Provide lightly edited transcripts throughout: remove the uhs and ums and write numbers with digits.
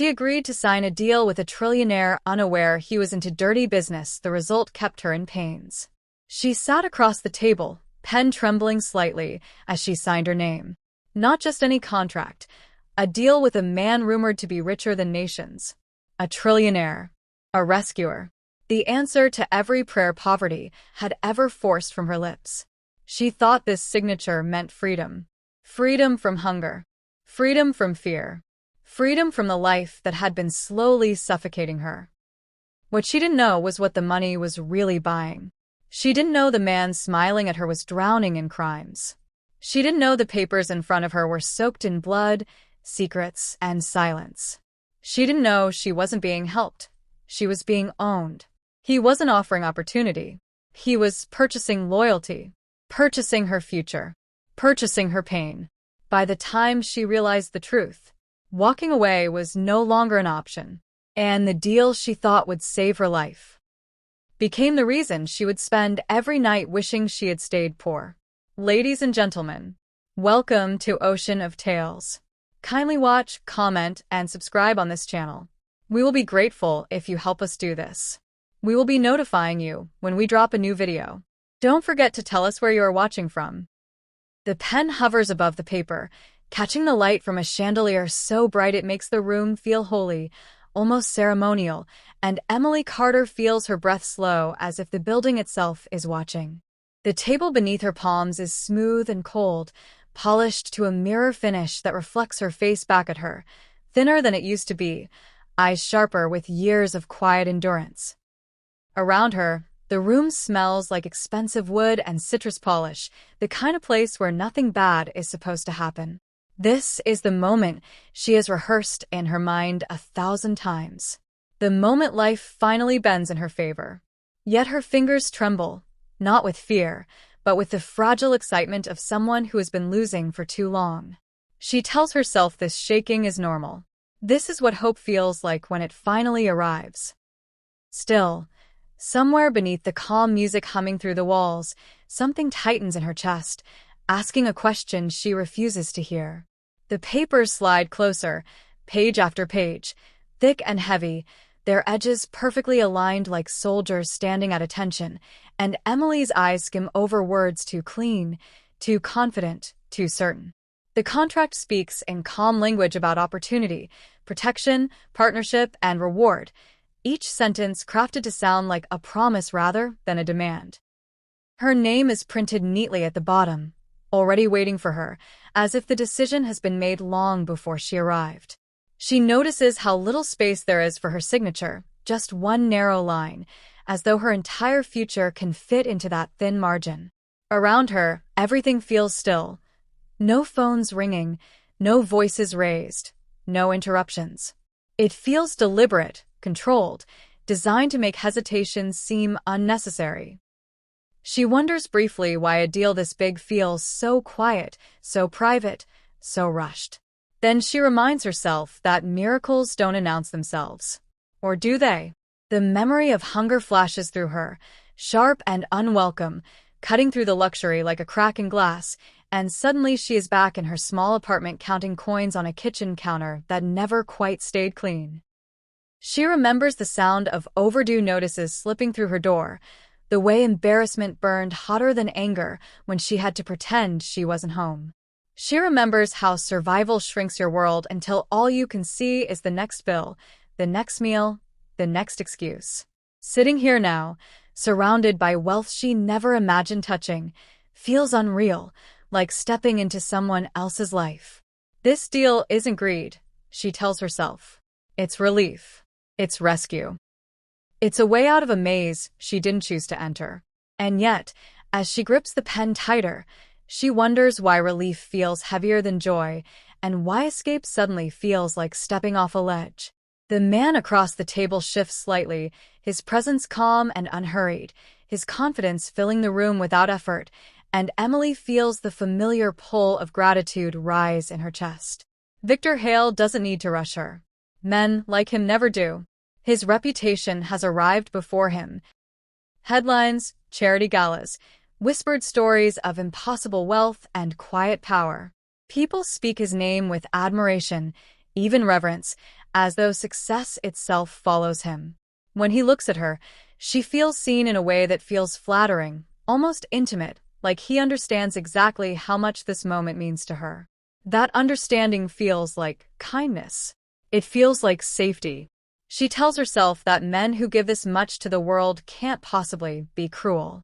She agreed to sign a deal with a trillionaire, unaware he was into dirty business. The result kept her in pains. She sat across the table, pen trembling slightly as she signed her name. Not just any contract, a deal with a man rumored to be richer than nations. A trillionaire. A rescuer. The answer to every prayer poverty had ever forced from her lips. She thought this signature meant freedom. Freedom from hunger. Freedom from fear. Freedom from the life that had been slowly suffocating her. What she didn't know was what the money was really buying. She didn't know the man smiling at her was drowning in crimes. She didn't know the papers in front of her were soaked in blood, secrets, and silence. She didn't know she wasn't being helped. She was being owned. He wasn't offering opportunity. He was purchasing loyalty, purchasing her future, purchasing her pain. By the time she realized the truth, walking away was no longer an option, and the deal she thought would save her life became the reason she would spend every night wishing she had stayed poor. Ladies and gentlemen, welcome to Ocean of Tales. Kindly watch, comment, and subscribe on this channel. We will be grateful if you help us do this. We will be notifying you when we drop a new video. Don't forget to tell us where you are watching from. The pen hovers above the paper, catching the light from a chandelier so bright it makes the room feel holy, almost ceremonial, and Emily Carter feels her breath slow as if the building itself is watching. The table beneath her palms is smooth and cold, polished to a mirror finish that reflects her face back at her, thinner than it used to be, eyes sharper with years of quiet endurance. Around her, the room smells like expensive wood and citrus polish, the kind of place where nothing bad is supposed to happen. This is the moment she has rehearsed in her mind 1,000 times. The moment life finally bends in her favor. Yet her fingers tremble, not with fear, but with the fragile excitement of someone who has been losing for too long. She tells herself this shaking is normal. This is what hope feels like when it finally arrives. Still, somewhere beneath the calm music humming through the walls, something tightens in her chest, asking a question she refuses to hear. The papers slide closer, page after page, thick and heavy, their edges perfectly aligned like soldiers standing at attention, and Emily's eyes skim over words too clean, too confident, too certain. The contract speaks in calm language about opportunity, protection, partnership, and reward, each sentence crafted to sound like a promise rather than a demand. Her name is printed neatly at the bottom, already waiting for her, as if the decision has been made long before she arrived. She notices how little space there is for her signature, just one narrow line, as though her entire future can fit into that thin margin. Around her, everything feels still. No phones ringing, no voices raised, no interruptions. It feels deliberate, controlled, designed to make hesitations seem unnecessary. She wonders briefly why a deal this big feels so quiet, so private, so rushed. Then she reminds herself that miracles don't announce themselves. Or do they? The memory of hunger flashes through her, sharp and unwelcome, cutting through the luxury like a crack in glass, and suddenly she is back in her small apartment counting coins on a kitchen counter that never quite stayed clean. She remembers the sound of overdue notices slipping through her door, the way embarrassment burned hotter than anger when she had to pretend she wasn't home. She remembers how survival shrinks your world until all you can see is the next bill, the next meal, the next excuse. Sitting here now, surrounded by wealth she never imagined touching, feels unreal, like stepping into someone else's life. This deal isn't greed, she tells herself. It's relief. It's rescue. It's a way out of a maze she didn't choose to enter. And yet, as she grips the pen tighter, she wonders why relief feels heavier than joy, and why escape suddenly feels like stepping off a ledge. The man across the table shifts slightly, his presence calm and unhurried, his confidence filling the room without effort, and Emily feels the familiar pull of gratitude rise in her chest. Victor Hale doesn't need to rush her. Men like him never do. His reputation has arrived before him. Headlines, charity galas, whispered stories of impossible wealth and quiet power. People speak his name with admiration, even reverence, as though success itself follows him. When he looks at her, she feels seen in a way that feels flattering, almost intimate, like he understands exactly how much this moment means to her. That understanding feels like kindness. It feels like safety. She tells herself that men who give this much to the world can't possibly be cruel.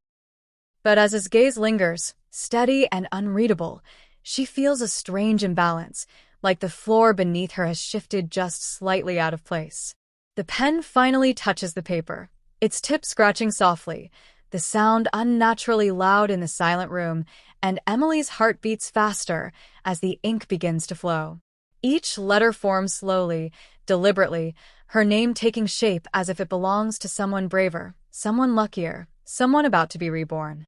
But as his gaze lingers, steady and unreadable, she feels a strange imbalance, like the floor beneath her has shifted just slightly out of place. The pen finally touches the paper, its tip scratching softly, the sound unnaturally loud in the silent room, and Emily's heart beats faster as the ink begins to flow. Each letter forms slowly, deliberately, her name taking shape as if it belongs to someone braver, someone luckier, someone about to be reborn.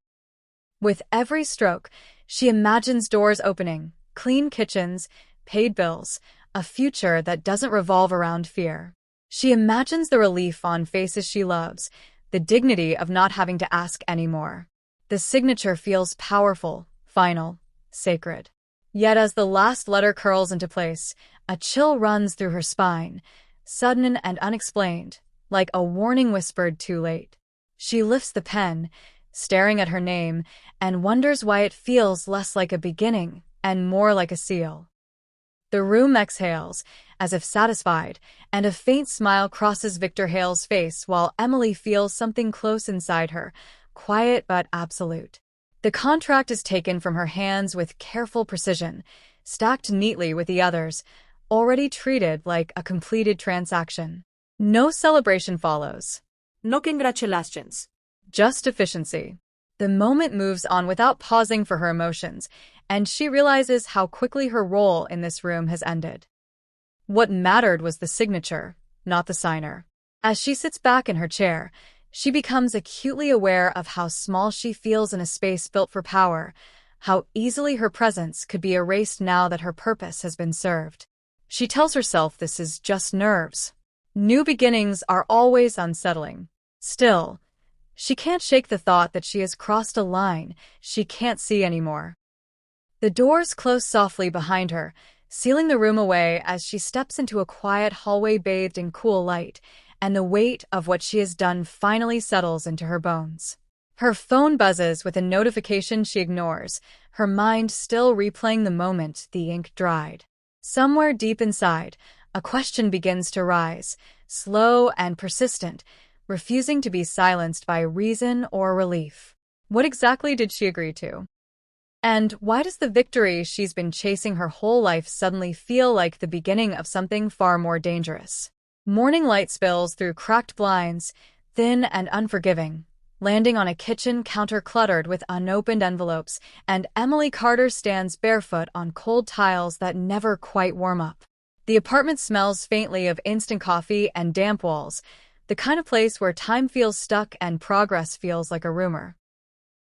With every stroke, she imagines doors opening, clean kitchens, paid bills, a future that doesn't revolve around fear. She imagines the relief on faces she loves, the dignity of not having to ask anymore. The signature feels powerful, final, sacred. Yet as the last letter curls into place, a chill runs through her spine, sudden and unexplained, like a warning whispered too late. She lifts the pen, staring at her name, and wonders why it feels less like a beginning and more like a seal. The room exhales, as if satisfied, and a faint smile crosses Victor Hale's face while Emily feels something close inside her, quiet but absolute. The contract is taken from her hands with careful precision, stacked neatly with the others, already treated like a completed transaction. No celebration follows. No congratulations. Just efficiency. The moment moves on without pausing for her emotions, and she realizes how quickly her role in this room has ended. What mattered was the signature, not the signer. As she sits back in her chair, she becomes acutely aware of how small she feels in a space built for power, how easily her presence could be erased now that her purpose has been served. She tells herself this is just nerves. New beginnings are always unsettling. Still, she can't shake the thought that she has crossed a line she can't see anymore. The doors close softly behind her, sealing the room away as she steps into a quiet hallway bathed in cool light, and the weight of what she has done finally settles into her bones. Her phone buzzes with a notification she ignores, her mind still replaying the moment the ink dried. Somewhere deep inside, a question begins to rise, slow and persistent, refusing to be silenced by reason or relief. What exactly did she agree to? And why does the victory she's been chasing her whole life suddenly feel like the beginning of something far more dangerous? Morning light spills through cracked blinds, thin and unforgiving, landing on a kitchen counter cluttered with unopened envelopes, and Emily Carter stands barefoot on cold tiles that never quite warm up. The apartment smells faintly of instant coffee and damp walls, the kind of place where time feels stuck and progress feels like a rumor.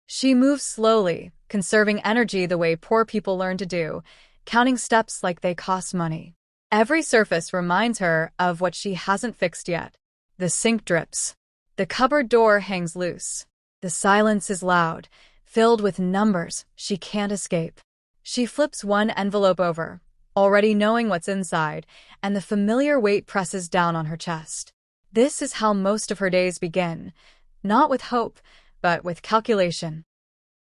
She moves slowly, conserving energy the way poor people learn to do, counting steps like they cost money. Every surface reminds her of what she hasn't fixed yet. The sink drips. The cupboard door hangs loose. The silence is loud, filled with numbers she can't escape. She flips one envelope over, already knowing what's inside, and the familiar weight presses down on her chest. This is how most of her days begin, not with hope, but with calculation.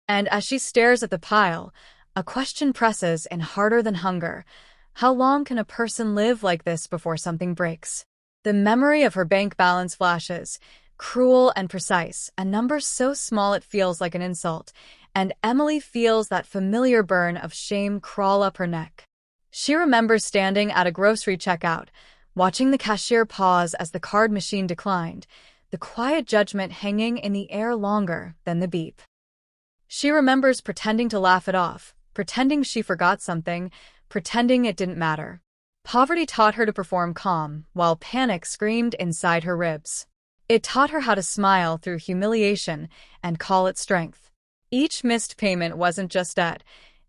And as she stares at the pile, a question presses in harder than hunger. How long can a person live like this before something breaks? The memory of her bank balance flashes, cruel and precise, a number so small it feels like an insult, and Emily feels that familiar burn of shame crawl up her neck. She remembers standing at a grocery checkout, watching the cashier pause as the card machine declined, the quiet judgment hanging in the air longer than the beep. She remembers pretending to laugh it off, pretending she forgot something, pretending it didn't matter. Poverty taught her to perform calm, while panic screamed inside her ribs. It taught her how to smile through humiliation and call it strength. Each missed payment wasn't just debt.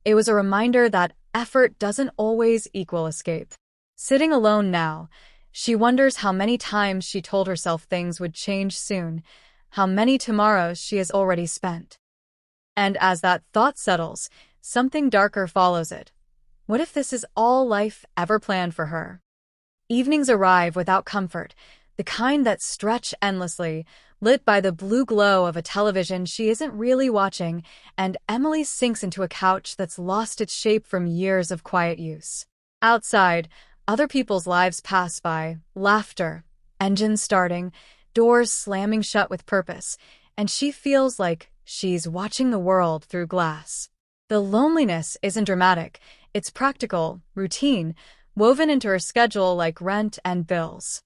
It was a reminder that effort doesn't always equal escape. Sitting alone now, she wonders how many times she told herself things would change soon, how many tomorrows she has already spent. And as that thought settles, something darker follows it. What if this is all life ever planned for her? Evenings arrive without comfort, the kind that stretch endlessly, lit by the blue glow of a television she isn't really watching, and Emily sinks into a couch that's lost its shape from years of quiet use. Outside, other people's lives pass by, laughter, engines starting, doors slamming shut with purpose, and she feels like she's watching the world through glass. The loneliness isn't dramatic, it's practical, routine, woven into her schedule like rent and bills.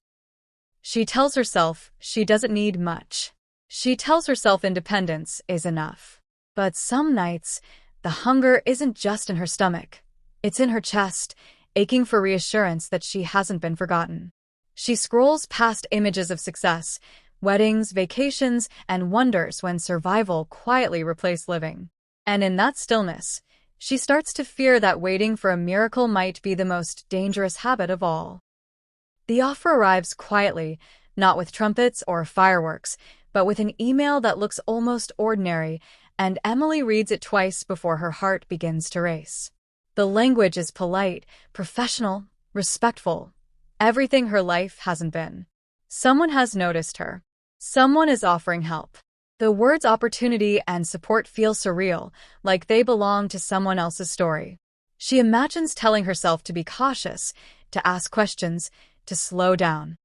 She tells herself she doesn't need much. She tells herself independence is enough. But some nights, the hunger isn't just in her stomach. It's in her chest, aching for reassurance that she hasn't been forgotten. She scrolls past images of success, weddings, vacations, and wonders when survival quietly replaced living. And in that stillness, she starts to fear that waiting for a miracle might be the most dangerous habit of all. The offer arrives quietly, not with trumpets or fireworks, but with an email that looks almost ordinary, and Emily reads it twice before her heart begins to race. The language is polite, professional, respectful, everything her life hasn't been. Someone has noticed her. Someone is offering help. The words opportunity and support feel surreal, like they belong to someone else's story. She imagines telling herself to be cautious, to ask questions, to slow down.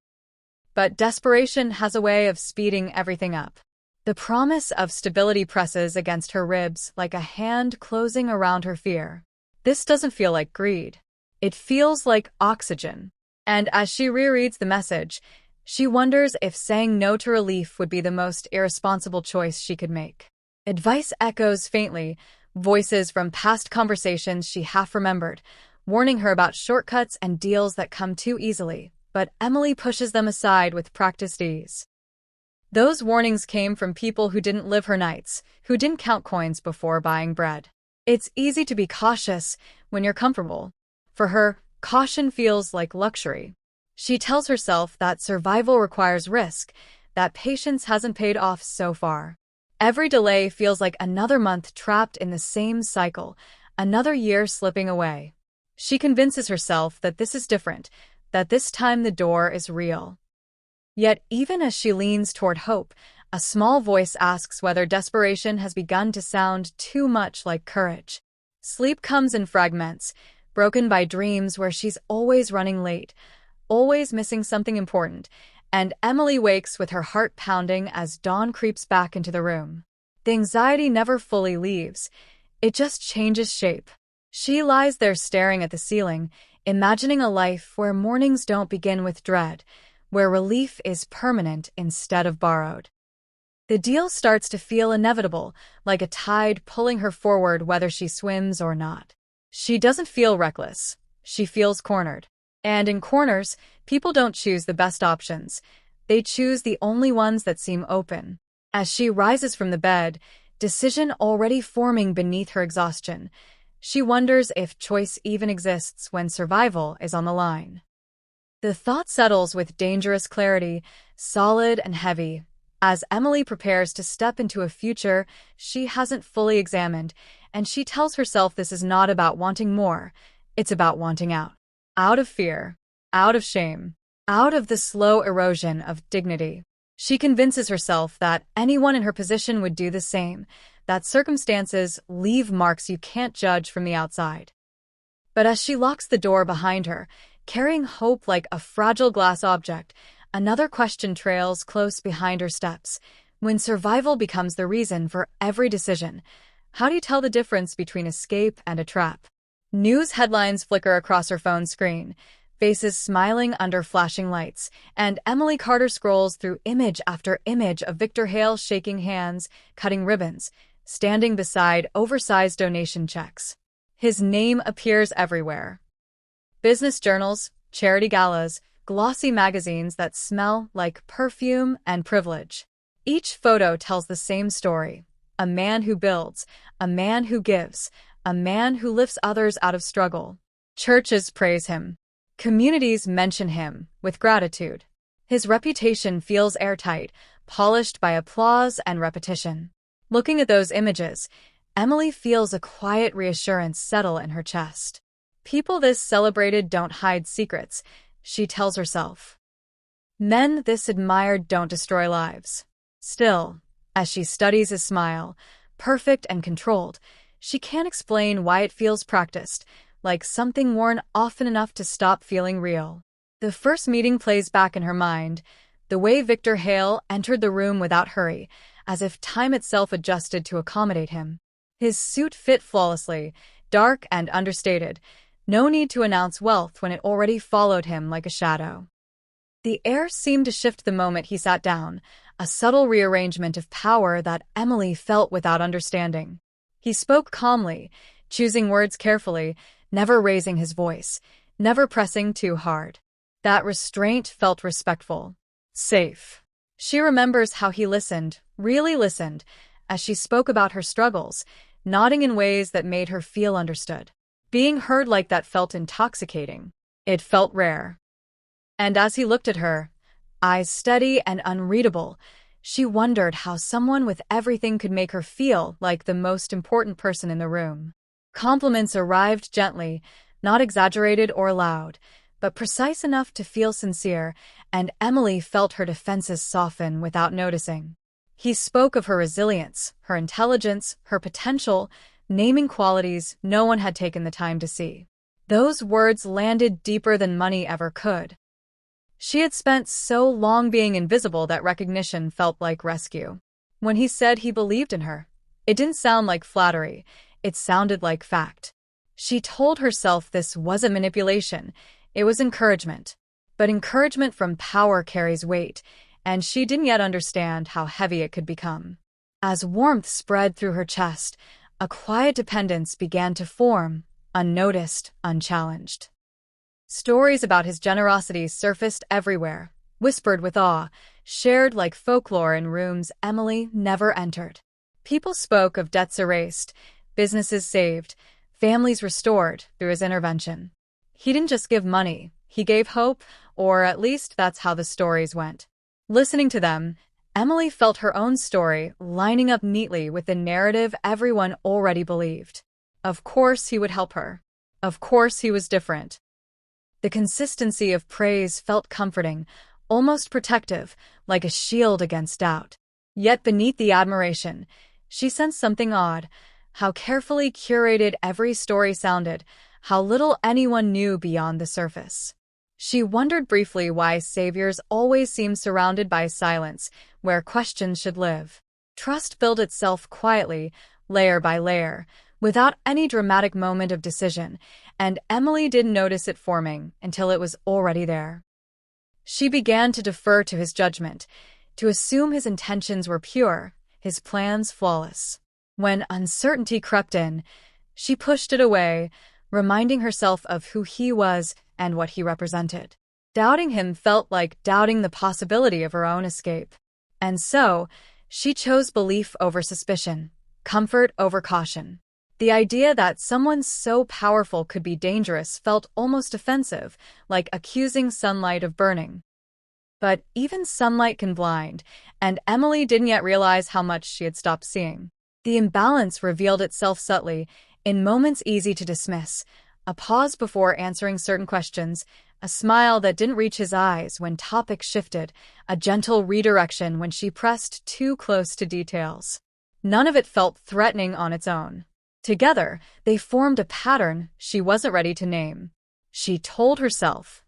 But desperation has a way of speeding everything up. The promise of stability presses against her ribs like a hand closing around her fear. This doesn't feel like greed. It feels like oxygen. And as she rereads the message, she wonders if saying no to relief would be the most irresponsible choice she could make. Advice echoes faintly, voices from past conversations she half remembered, warning her about shortcuts and deals that come too easily, but Emily pushes them aside with practiced ease. Those warnings came from people who didn't live her nights, who didn't count coins before buying bread. It's easy to be cautious when you're comfortable. For her, caution feels like luxury. She tells herself that survival requires risk, that patience hasn't paid off so far. Every delay feels like another month trapped in the same cycle, another year slipping away. She convinces herself that this is different, that this time the door is real. Yet even as she leans toward hope, a small voice asks whether desperation has begun to sound too much like courage. Sleep comes in fragments, broken by dreams where she's always running late, always missing something important, and Emily wakes with her heart pounding as dawn creeps back into the room. The anxiety never fully leaves. It just changes shape. She lies there staring at the ceiling, imagining a life where mornings don't begin with dread, where relief is permanent instead of borrowed. The deal starts to feel inevitable, like a tide pulling her forward whether she swims or not. She doesn't feel reckless. She feels cornered. And in corners, people don't choose the best options. They choose the only ones that seem open. As she rises from the bed, decision already forming beneath her exhaustion, she wonders if choice even exists when survival is on the line. The thought settles with dangerous clarity, solid and heavy, as Emily prepares to step into a future she hasn't fully examined, and she tells herself this is not about wanting more, it's about wanting out. Out of fear, out of shame, out of the slow erosion of dignity. She convinces herself that anyone in her position would do the same, that circumstances leave marks you can't judge from the outside. But as she locks the door behind her, carrying hope like a fragile glass object, another question trails close behind her steps. When survival becomes the reason for every decision, how do you tell the difference between escape and a trap? News headlines flicker across her phone screen, faces smiling under flashing lights, and Emily Carter scrolls through image after image of Victor Hale shaking hands, cutting ribbons, standing beside oversized donation checks. His name appears everywhere. Business journals, charity galas, glossy magazines that smell like perfume and privilege. Each photo tells the same story. A man who builds, a man who gives, a man who lifts others out of struggle. Churches praise him. Communities mention him with gratitude. His reputation feels airtight, polished by applause and repetition. Looking at those images, Emily feels a quiet reassurance settle in her chest. People this celebrated don't hide secrets. she tells herself. Men this admired don't destroy lives. Still, as she studies his smile, perfect and controlled, she can't explain why it feels practiced, like something worn often enough to stop feeling real. The first meeting plays back in her mind, the way Victor Hale entered the room without hurry, as if time itself adjusted to accommodate him. His suit fit flawlessly, dark and understated. No need to announce wealth when it already followed him like a shadow. The air seemed to shift the moment he sat down, a subtle rearrangement of power that Emily felt without understanding. He spoke calmly, choosing words carefully, never raising his voice, never pressing too hard. That restraint felt respectful, safe. She remembers how he listened, really listened, as she spoke about her struggles, nodding in ways that made her feel understood. Being heard like that felt intoxicating. It felt rare. And as he looked at her, eyes steady and unreadable, she wondered how someone with everything could make her feel like the most important person in the room. Compliments arrived gently, not exaggerated or loud, but precise enough to feel sincere, and Emily felt her defenses soften without noticing. He spoke of her resilience, her intelligence, her potential, naming qualities no one had taken the time to see. Those words landed deeper than money ever could. She had spent so long being invisible that recognition felt like rescue. When he said he believed in her, it didn't sound like flattery, it sounded like fact. She told herself this wasn't manipulation, it was encouragement. But encouragement from power carries weight, and she didn't yet understand how heavy it could become. As warmth spread through her chest, a quiet dependence began to form, unnoticed, unchallenged. Stories about his generosity surfaced everywhere, whispered with awe, shared like folklore in rooms Emily never entered. People spoke of debts erased, businesses saved, families restored through his intervention. He didn't just give money, he gave hope, or at least that's how the stories went. Listening to them, Emily felt her own story lining up neatly with the narrative everyone already believed. Of course he would help her. Of course he was different. The consistency of praise felt comforting, almost protective, like a shield against doubt. Yet beneath the admiration, she sensed something odd, how carefully curated every story sounded, how little anyone knew beyond the surface. She wondered briefly why saviors always seemed surrounded by silence, where questions should live. Trust built itself quietly, layer by layer, without any dramatic moment of decision, and Emily didn't notice it forming until it was already there. She began to defer to his judgment, to assume his intentions were pure, his plans flawless. When uncertainty crept in, she pushed it away, reminding herself of who he was and what he represented. Doubting him felt like doubting the possibility of her own escape. And so, she chose belief over suspicion, comfort over caution. The idea that someone so powerful could be dangerous felt almost offensive, like accusing sunlight of burning. But even sunlight can blind, and Emily didn't yet realize how much she had stopped seeing. The imbalance revealed itself subtly, in moments easy to dismiss, a pause before answering certain questions, a smile that didn't reach his eyes when topics shifted, a gentle redirection when she pressed too close to details. None of it felt threatening on its own. Together, they formed a pattern she wasn't ready to name. She told herself.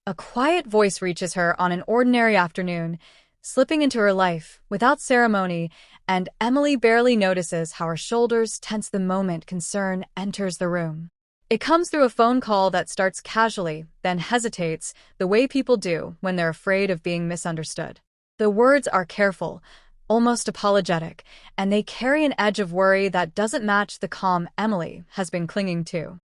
A quiet voice reaches her on an ordinary afternoon, slipping into her life without ceremony, and Emily barely notices how her shoulders tense the moment concern enters the room. It comes through a phone call that starts casually, then hesitates, the way people do when they're afraid of being misunderstood. The words are careful, almost apologetic, and they carry an edge of worry that doesn't match the calm Emily has been clinging to.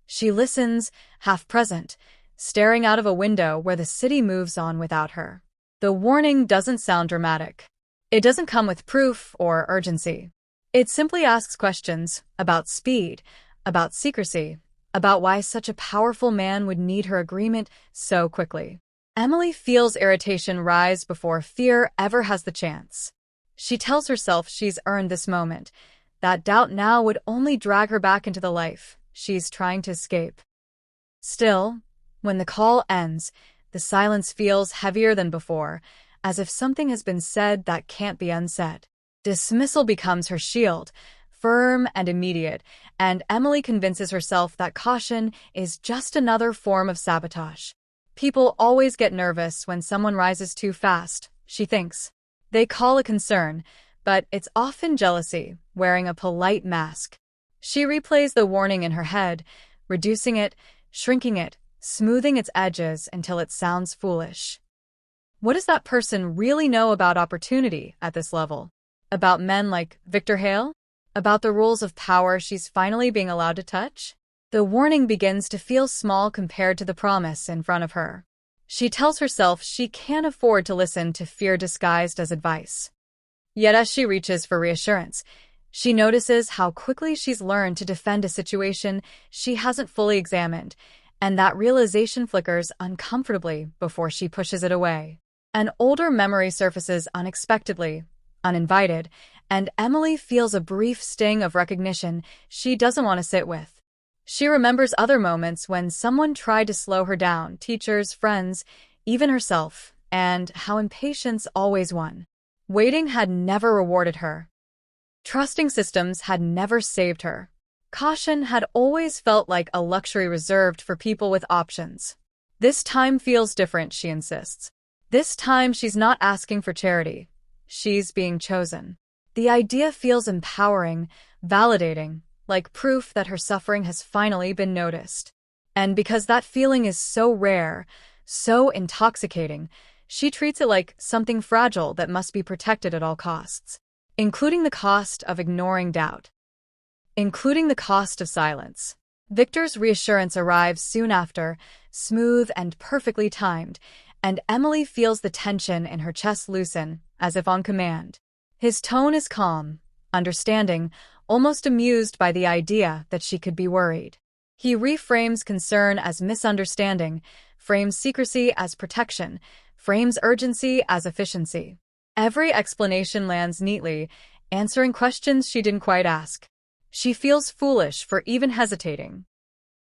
She listens, half present, staring out of a window where the city moves on without her. The warning doesn't sound dramatic. It doesn't come with proof or urgency. It simply asks questions about speed, about secrecy, about why such a powerful man would need her agreement so quickly. Emily feels irritation rise before fear ever has the chance. She tells herself she's earned this moment, that doubt now would only drag her back into the life she's trying to escape. Still, When the call ends, the silence feels heavier than before, as if something has been said that can't be unsaid. Dismissal becomes her shield, firm and immediate, and Emily convinces herself that caution is just another form of sabotage. People always get nervous when someone rises too fast, she thinks. They call it concern, but it's often jealousy, wearing a polite mask. She replays the warning in her head, reducing it, shrinking it, smoothing its edges until it sounds foolish. What does that person really know about opportunity at this level? About men like Victor Hale? About the rules of power she's finally being allowed to touch? The warning begins to feel small compared to the promise in front of her. She tells herself she can't afford to listen to fear disguised as advice. Yet as she reaches for reassurance, she notices how quickly she's learned to defend a situation she hasn't fully examined, and that realization flickers uncomfortably before she pushes it away. An older memory surfaces unexpectedly, uninvited, and Emily feels a brief sting of recognition she doesn't want to sit with. She remembers other moments when someone tried to slow her down, teachers, friends, even herself, and how impatience always won. Waiting had never rewarded her. Trusting systems had never saved her. Caution had always felt like a luxury reserved for people with options. This time feels different, she insists. This time she's not asking for charity. She's being chosen. The idea feels empowering, validating, like proof that her suffering has finally been noticed. And because that feeling is so rare, so intoxicating, she treats it like something fragile that must be protected at all costs, including the cost of ignoring doubt, including the cost of silence. Victor's reassurance arrives soon after, smooth and perfectly timed, and Emily feels the tension in her chest loosen, as if on command. His tone is calm, understanding, almost amused by the idea that she could be worried. He reframes concern as misunderstanding, frames secrecy as protection, frames urgency as efficiency. Every explanation lands neatly, answering questions she didn't quite ask. She feels foolish for even hesitating.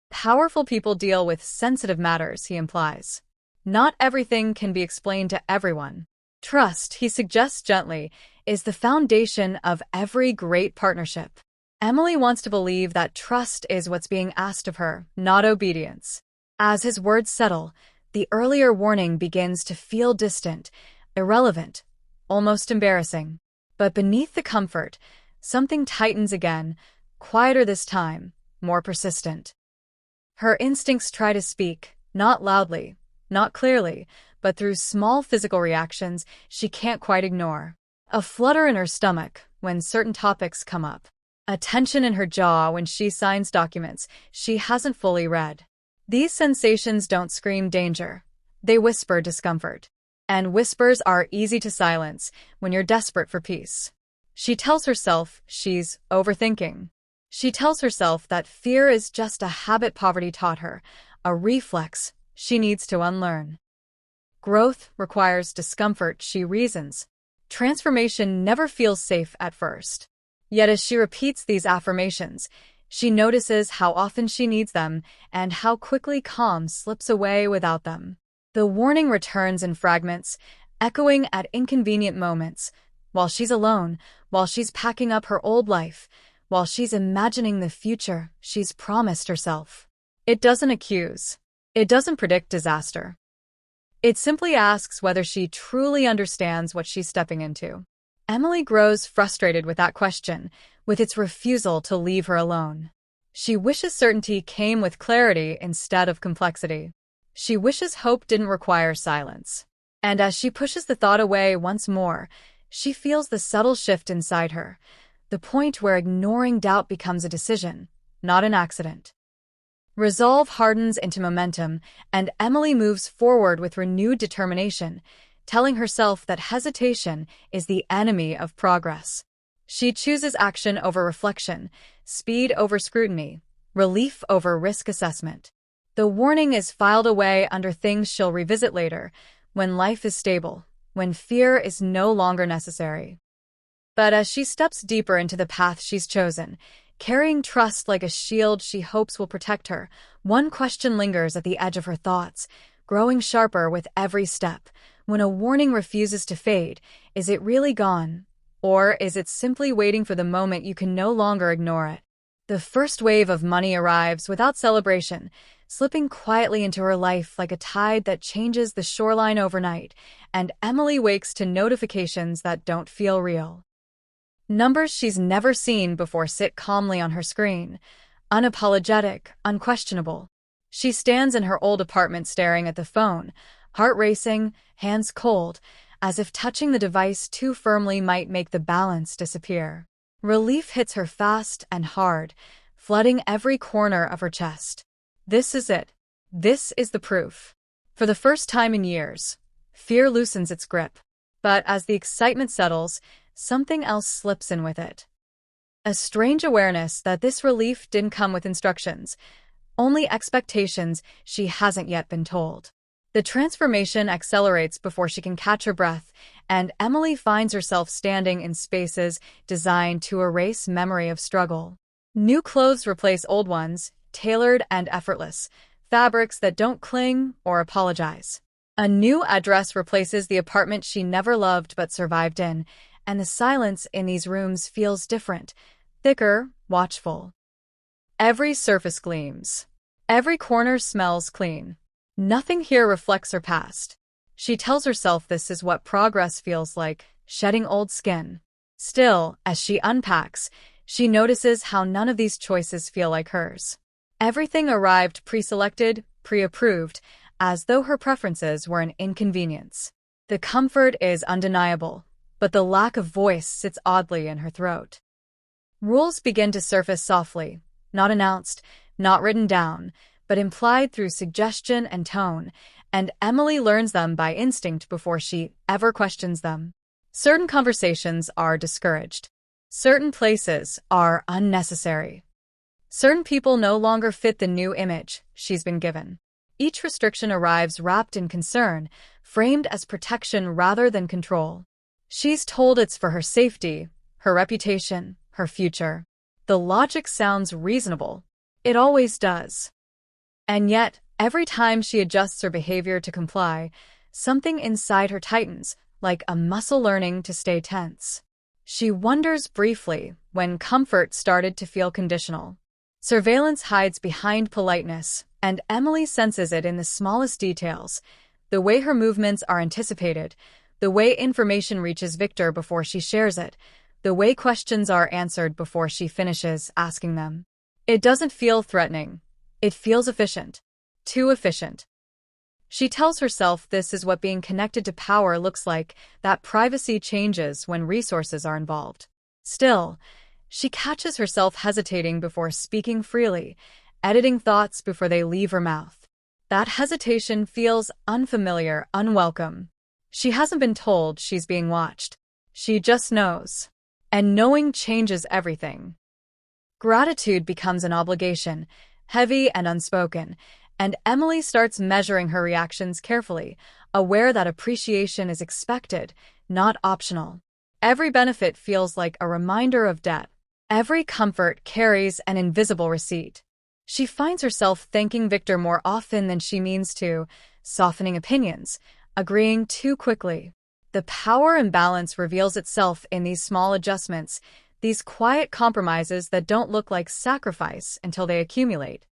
Powerful people deal with sensitive matters, he implies. Not everything can be explained to everyone. Trust, he suggests gently, is the foundation of every great partnership. Emily wants to believe that trust is what's being asked of her, not obedience. As his words settle, the earlier warning begins to feel distant, irrelevant, almost embarrassing. But beneath the comfort, something tightens again, quieter this time, more persistent. Her instincts try to speak, not loudly, not clearly, but through small physical reactions she can't quite ignore. A flutter in her stomach when certain topics come up. A tension in her jaw when she signs documents she hasn't fully read. These sensations don't scream danger. They whisper discomfort. And whispers are easy to silence when you're desperate for peace. She tells herself she's overthinking. She tells herself that fear is just a habit poverty taught her, a reflex she needs to unlearn. Growth requires discomfort, she reasons. Transformation never feels safe at first. Yet as she repeats these affirmations, she notices how often she needs them and how quickly calm slips away without them. The warning returns in fragments, echoing at inconvenient moments, while she's alone, while she's packing up her old life, while she's imagining the future she's promised herself. It doesn't accuse. It doesn't predict disaster. It simply asks whether she truly understands what she's stepping into. Emily grows frustrated with that question, with its refusal to leave her alone. She wishes certainty came with clarity instead of complexity. She wishes hope didn't require silence. And as she pushes the thought away once more, she feels the subtle shift inside her, the point where ignoring doubt becomes a decision, not an accident. Resolve hardens into momentum, and Emily moves forward with renewed determination, telling herself that hesitation is the enemy of progress. She chooses action over reflection, speed over scrutiny, relief over risk assessment. The warning is filed away under things she'll revisit later, when life is stable, when fear is no longer necessary. But as she steps deeper into the path she's chosen, carrying trust like a shield she hopes will protect her. One question lingers at the edge of her thoughts, growing sharper with every step. When a warning refuses to fade, is it really gone? Or is it simply waiting for the moment you can no longer ignore it? The first wave of money arrives without celebration, slipping quietly into her life like a tide that changes the shoreline overnight, and Emily wakes to notifications that don't feel real. Numbers she's never seen before sit calmly on her screen, unapologetic, unquestionable. She stands in her old apartment staring at the phone, heart racing, hands cold, as if touching the device too firmly might make the balance disappear. Relief hits her fast and hard, flooding every corner of her chest. This is it. This is the proof. For the first time in years, fear loosens its grip. But as the excitement settles, something else slips in with it. A strange awareness that this relief didn't come with instructions, only expectations she hasn't yet been told. The transformation accelerates before she can catch her breath, and Emily finds herself standing in spaces designed to erase memory of struggle. New clothes replace old ones, tailored and effortless, fabrics that don't cling or apologize. A new address replaces the apartment she never loved but survived in, and the silence in these rooms feels different, thicker, watchful. Every surface gleams. Every corner smells clean. Nothing here reflects her past. She tells herself this is what progress feels like, shedding old skin. Still, as she unpacks, she notices how none of these choices feel like hers. Everything arrived pre-selected, pre-approved, as though her preferences were an inconvenience. The comfort is undeniable, but the lack of voice sits oddly in her throat. Rules begin to surface softly, not announced, not written down, but implied through suggestion and tone, and Emily learns them by instinct before she ever questions them. Certain conversations are discouraged. Certain places are unnecessary. Certain people no longer fit the new image she's been given. Each restriction arrives wrapped in concern, framed as protection rather than control. She's told it's for her safety, her reputation, her future. The logic sounds reasonable. It always does. And yet, every time she adjusts her behavior to comply, something inside her tightens, like a muscle learning to stay tense. She wonders briefly when comfort started to feel conditional. Surveillance hides behind politeness, and Emily senses it in the smallest details, the way her movements are anticipated, the way information reaches Victor before she shares it, the way questions are answered before she finishes asking them. It doesn't feel threatening. It feels efficient. Too efficient. She tells herself this is what being connected to power looks like, that privacy changes when resources are involved. Still, she catches herself hesitating before speaking freely, editing thoughts before they leave her mouth. That hesitation feels unfamiliar, unwelcome. She hasn't been told she's being watched. She just knows. And knowing changes everything. Gratitude becomes an obligation, heavy and unspoken, and Emily starts measuring her reactions carefully, aware that appreciation is expected, not optional. Every benefit feels like a reminder of debt. Every comfort carries an invisible receipt. She finds herself thanking Victor more often than she means to, softening opinions, agreeing too quickly. The power imbalance reveals itself in these small adjustments, these quiet compromises that don't look like sacrifice until they accumulate.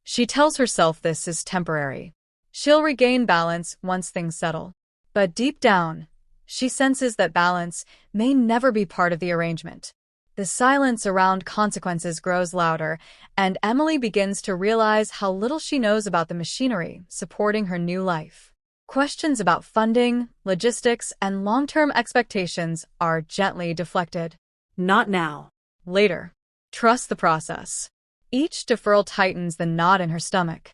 She tells herself this is temporary. She'll regain balance once things settle. But deep down, she senses that balance may never be part of the arrangement. The silence around consequences grows louder, and Emily begins to realize how little she knows about the machinery supporting her new life. Questions about funding, logistics, and long-term expectations are gently deflected. Not now. Later. Trust the process. Each deferral tightens the knot in her stomach.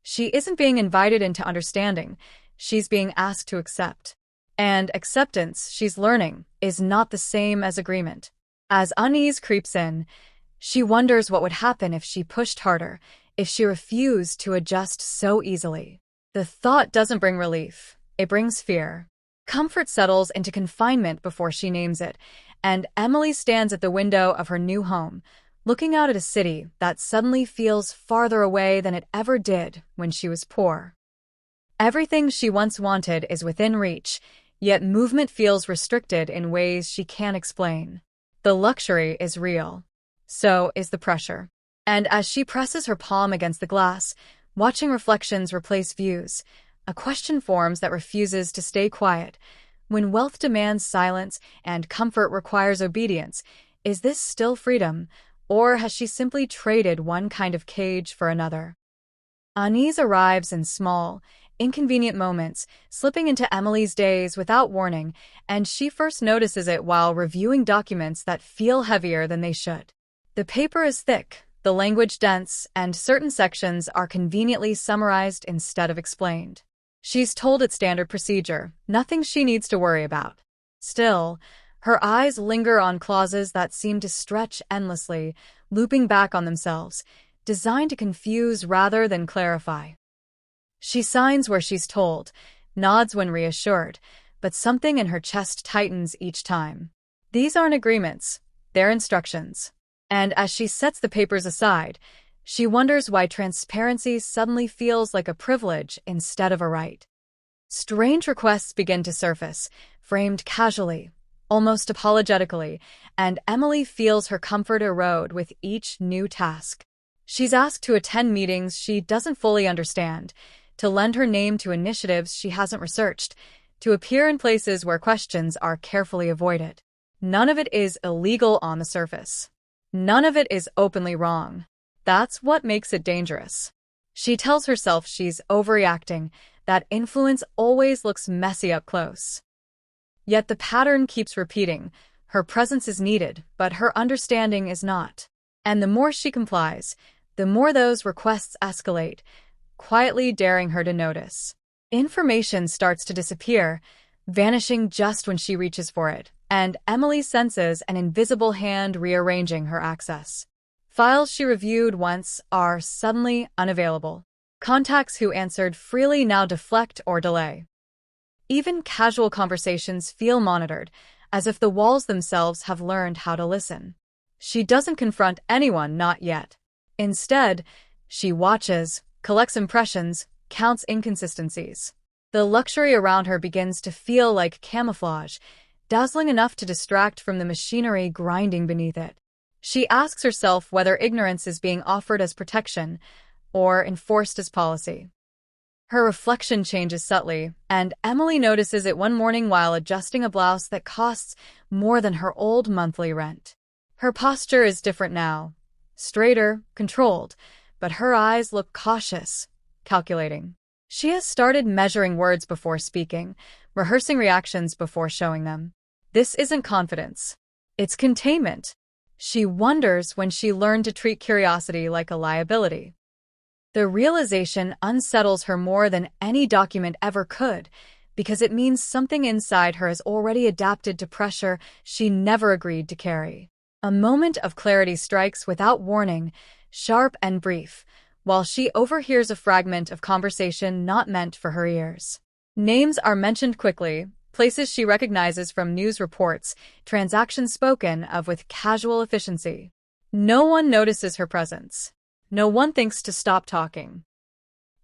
She isn't being invited into understanding, she's being asked to accept. And acceptance, she's learning, is not the same as agreement. As unease creeps in, she wonders what would happen if she pushed harder, if she refused to adjust so easily. The thought doesn't bring relief, it brings fear. Comfort settles into confinement before she names it, and Emily stands at the window of her new home, looking out at a city that suddenly feels farther away than it ever did when she was poor. Everything she once wanted is within reach, yet movement feels restricted in ways she can't explain. The luxury is real. So is the pressure. And as she presses her palm against the glass, watching reflections replace views, a question forms that refuses to stay quiet. When wealth demands silence and comfort requires obedience, is this still freedom, or has she simply traded one kind of cage for another? Unease arrives in small, inconvenient moments, slipping into Emily's days without warning, and she first notices it while reviewing documents that feel heavier than they should. The paper is thick, the language dense, and certain sections are conveniently summarized instead of explained. She's told it's standard procedure, nothing she needs to worry about. Still, her eyes linger on clauses that seem to stretch endlessly, looping back on themselves, designed to confuse rather than clarify. She signs where she's told, nods when reassured, but something in her chest tightens each time. These aren't agreements, they're instructions. And as she sets the papers aside, she wonders why transparency suddenly feels like a privilege instead of a right. Strange requests begin to surface, framed casually, almost apologetically, and Emily feels her comfort erode with each new task. She's asked to attend meetings she doesn't fully understand, to lend her name to initiatives she hasn't researched, to appear in places where questions are carefully avoided. None of it is illegal on the surface. None of it is openly wrong. That's what makes it dangerous. She tells herself she's overreacting, that influence always looks messy up close. Yet the pattern keeps repeating. Her presence is needed, but her understanding is not. And the more she complies, the more those requests escalate, quietly daring her to notice. Information starts to disappear, vanishing just when she reaches for it, and Emily senses an invisible hand rearranging her access. Files she reviewed once are suddenly unavailable. Contacts who answered freely now deflect or delay. Even casual conversations feel monitored, as if the walls themselves have learned how to listen. She doesn't confront anyone, not yet. Instead, she watches, collects impressions, counts inconsistencies. The luxury around her begins to feel like camouflage, dazzling enough to distract from the machinery grinding beneath it. She asks herself whether ignorance is being offered as protection or enforced as policy. Her reflection changes subtly, and Emily notices it one morning while adjusting a blouse that costs more than her old monthly rent. Her posture is different now, straighter, controlled, but her eyes look cautious, calculating. She has started measuring words before speaking, rehearsing reactions before showing them. This isn't confidence. It's containment. She wonders when she learned to treat curiosity like a liability. The realization unsettles her more than any document ever could, because it means something inside her has already adapted to pressure she never agreed to carry. A moment of clarity strikes without warning, sharp and brief, while she overhears a fragment of conversation not meant for her ears. Names are mentioned quickly, places she recognizes from news reports, transactions spoken of with casual efficiency. No one notices her presence. No one thinks to stop talking.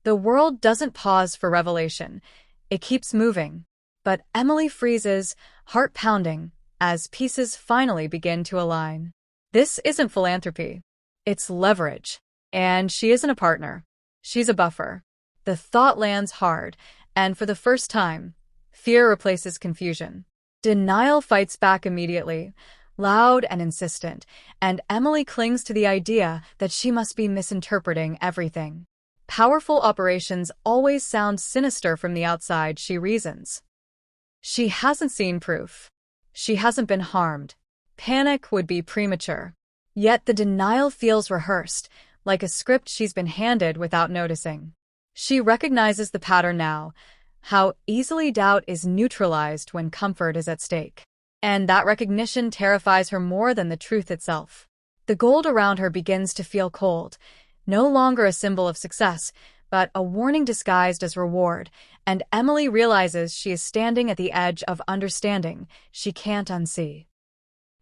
The world doesn't pause for revelation. It keeps moving. But Emily freezes, heart pounding, as pieces finally begin to align. This isn't philanthropy. It's leverage. And she isn't a partner. She's a buffer. The thought lands hard, and for the first time, fear replaces confusion. Denial fights back immediately, loud and insistent, and Emily clings to the idea that she must be misinterpreting everything. Powerful operations always sound sinister from the outside, she reasons. She hasn't seen proof. She hasn't been harmed. Panic would be premature. Yet the denial feels rehearsed, like a script she's been handed without noticing. She recognizes the pattern now, how easily doubt is neutralized when comfort is at stake. And that recognition terrifies her more than the truth itself. The gold around her begins to feel cold, no longer a symbol of success, but a warning disguised as reward, and Emily realizes she is standing at the edge of understanding she can't unsee.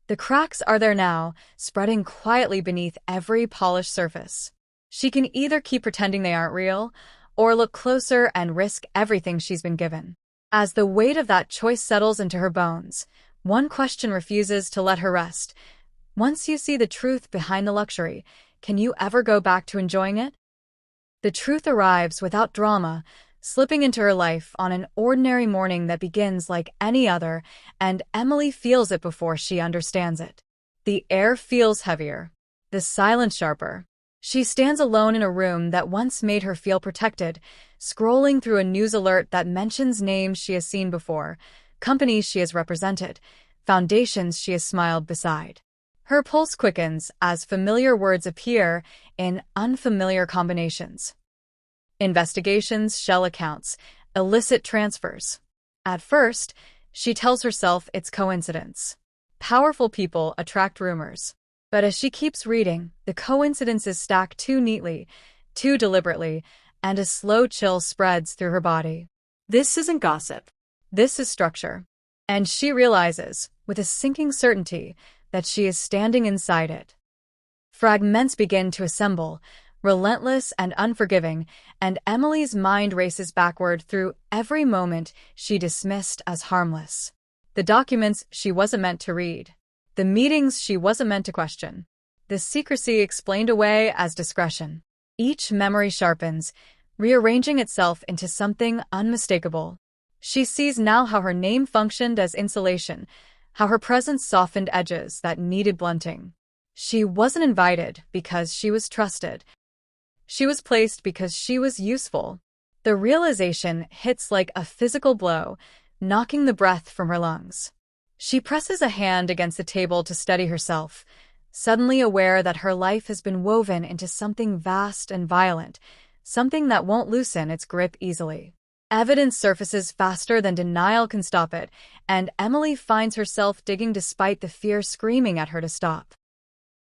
The cracks are there now, spreading quietly beneath every polished surface. She can either keep pretending they aren't real, or look closer and risk everything she's been given. As the weight of that choice settles into her bones, one question refuses to let her rest. Once you see the truth behind the luxury, can you ever go back to enjoying it? The truth arrives without drama, slipping into her life on an ordinary morning that begins like any other, and Emily feels it before she understands it. The air feels heavier, the silence sharper. She stands alone in a room that once made her feel protected, scrolling through a news alert that mentions names she has seen before, companies she has represented, foundations she has smiled beside. Her pulse quickens as familiar words appear in unfamiliar combinations. Investigations, shell accounts, illicit transfers. At first, she tells herself it's coincidence. Powerful people attract rumors. But as she keeps reading, the coincidences stack too neatly, too deliberately, and a slow chill spreads through her body. This isn't gossip. This is structure. And she realizes, with a sinking certainty, that she is standing inside it. Fragments begin to assemble, relentless and unforgiving, and Emily's mind races backward through every moment she dismissed as harmless. The documents she wasn't meant to read. The meetings she wasn't meant to question. The secrecy explained away as discretion. Each memory sharpens, rearranging itself into something unmistakable. She sees now how her name functioned as insulation, how her presence softened edges that needed blunting. She wasn't invited because she was trusted. She was placed because she was useful. The realization hits like a physical blow, knocking the breath from her lungs. She presses a hand against the table to steady herself, suddenly aware that her life has been woven into something vast and violent, something that won't loosen its grip easily. Evidence surfaces faster than denial can stop it, and Emily finds herself digging despite the fear screaming at her to stop.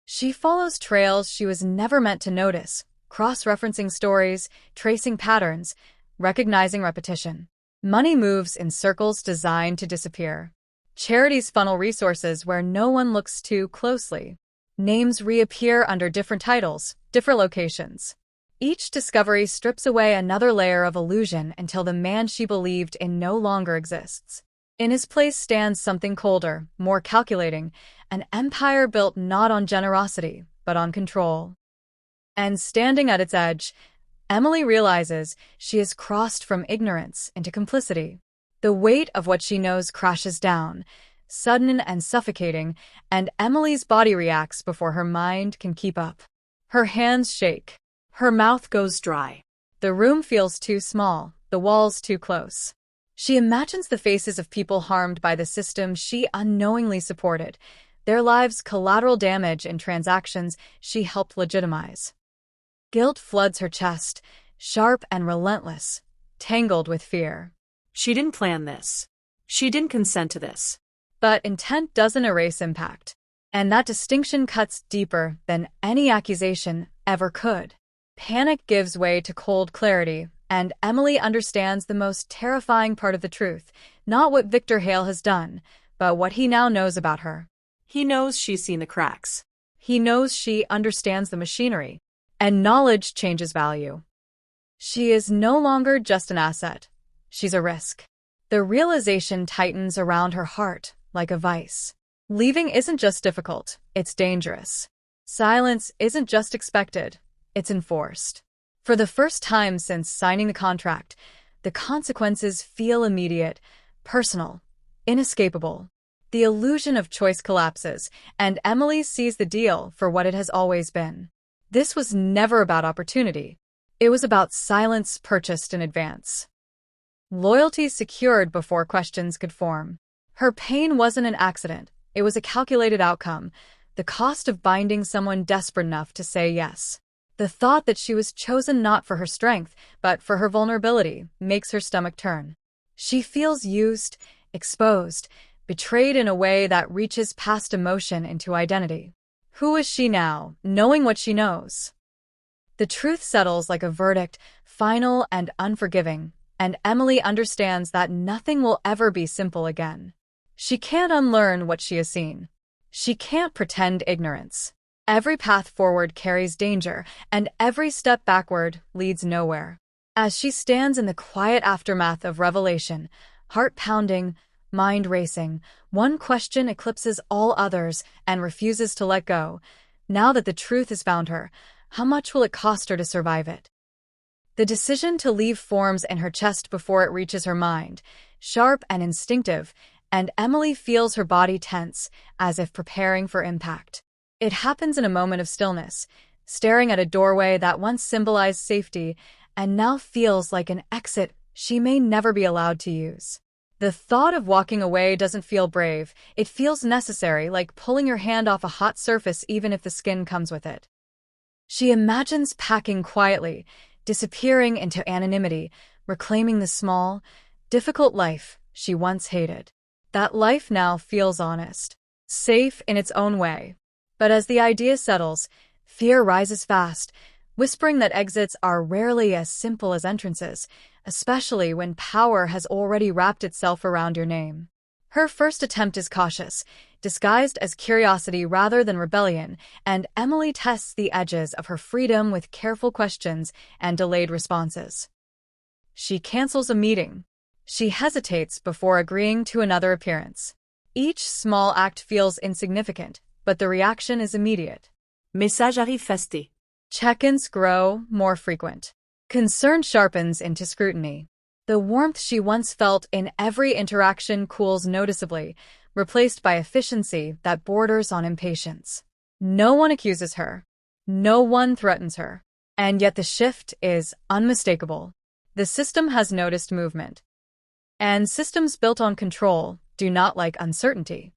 She follows trails she was never meant to notice, cross-referencing stories, tracing patterns, recognizing repetition. Money moves in circles designed to disappear. Charities funnel resources where no one looks too closely. Names reappear under different titles, different locations. Each discovery strips away another layer of illusion until the man she believed in no longer exists. In his place stands something colder, more calculating, an empire built not on generosity, but on control. And standing at its edge, Emily realizes she has crossed from ignorance into complicity. The weight of what she knows crashes down, sudden and suffocating, and Emily's body reacts before her mind can keep up. Her hands shake. Her mouth goes dry. The room feels too small, the walls too close. She imagines the faces of people harmed by the system she unknowingly supported, their lives collateral damage in transactions she helped legitimize. Guilt floods her chest, sharp and relentless, tangled with fear. She didn't plan this. She didn't consent to this. But intent doesn't erase impact, and that distinction cuts deeper than any accusation ever could. Panic gives way to cold clarity, and Emily understands the most terrifying part of the truth, not what Victor Hale has done, but what he now knows about her. He knows she's seen the cracks. He knows she understands the machinery, and knowledge changes value. She is no longer just an asset. She's a risk. The realization tightens around her heart like a vice. Leaving isn't just difficult, it's dangerous. Silence isn't just expected, it's enforced. For the first time since signing the contract, the consequences feel immediate, personal, inescapable. The illusion of choice collapses, and Emily sees the deal for what it has always been. This was never about opportunity. It was about silence purchased in advance. Loyalty secured before questions could form. Her pain wasn't an accident, it was a calculated outcome, the cost of binding someone desperate enough to say yes. The thought that she was chosen not for her strength, but for her vulnerability, makes her stomach turn. She feels used, exposed, betrayed in a way that reaches past emotion into identity. Who is she now, knowing what she knows? The truth settles like a verdict, final and unforgiving, and Emily understands that nothing will ever be simple again. She can't unlearn what she has seen. She can't pretend ignorance. Every path forward carries danger, and every step backward leads nowhere. As she stands in the quiet aftermath of revelation, heart pounding, mind racing, one question eclipses all others and refuses to let go. Now that the truth has found her, how much will it cost her to survive it? The decision to leave forms in her chest before it reaches her mind, sharp and instinctive, and Emily feels her body tense, as if preparing for impact. It happens in a moment of stillness, staring at a doorway that once symbolized safety and now feels like an exit she may never be allowed to use. The thought of walking away doesn't feel brave, it feels necessary, like pulling your hand off a hot surface even if the skin comes with it. She imagines packing quietly, disappearing into anonymity, reclaiming the small, difficult life she once hated. That life now feels honest, safe in its own way. But as the idea settles, fear rises fast, whispering that exits are rarely as simple as entrances, especially when power has already wrapped itself around your name. Her first attempt is cautious, disguised as curiosity rather than rebellion, and Emily tests the edges of her freedom with careful questions and delayed responses. She cancels a meeting. She hesitates before agreeing to another appearance. Each small act feels insignificant, but the reaction is immediate. Message arrive fasté. Check-ins grow more frequent. Concern sharpens into scrutiny. The warmth she once felt in every interaction cools noticeably, replaced by efficiency that borders on impatience. No one accuses her. No one threatens her. And yet the shift is unmistakable. The system has noticed movement. And systems built on control do not like uncertainty.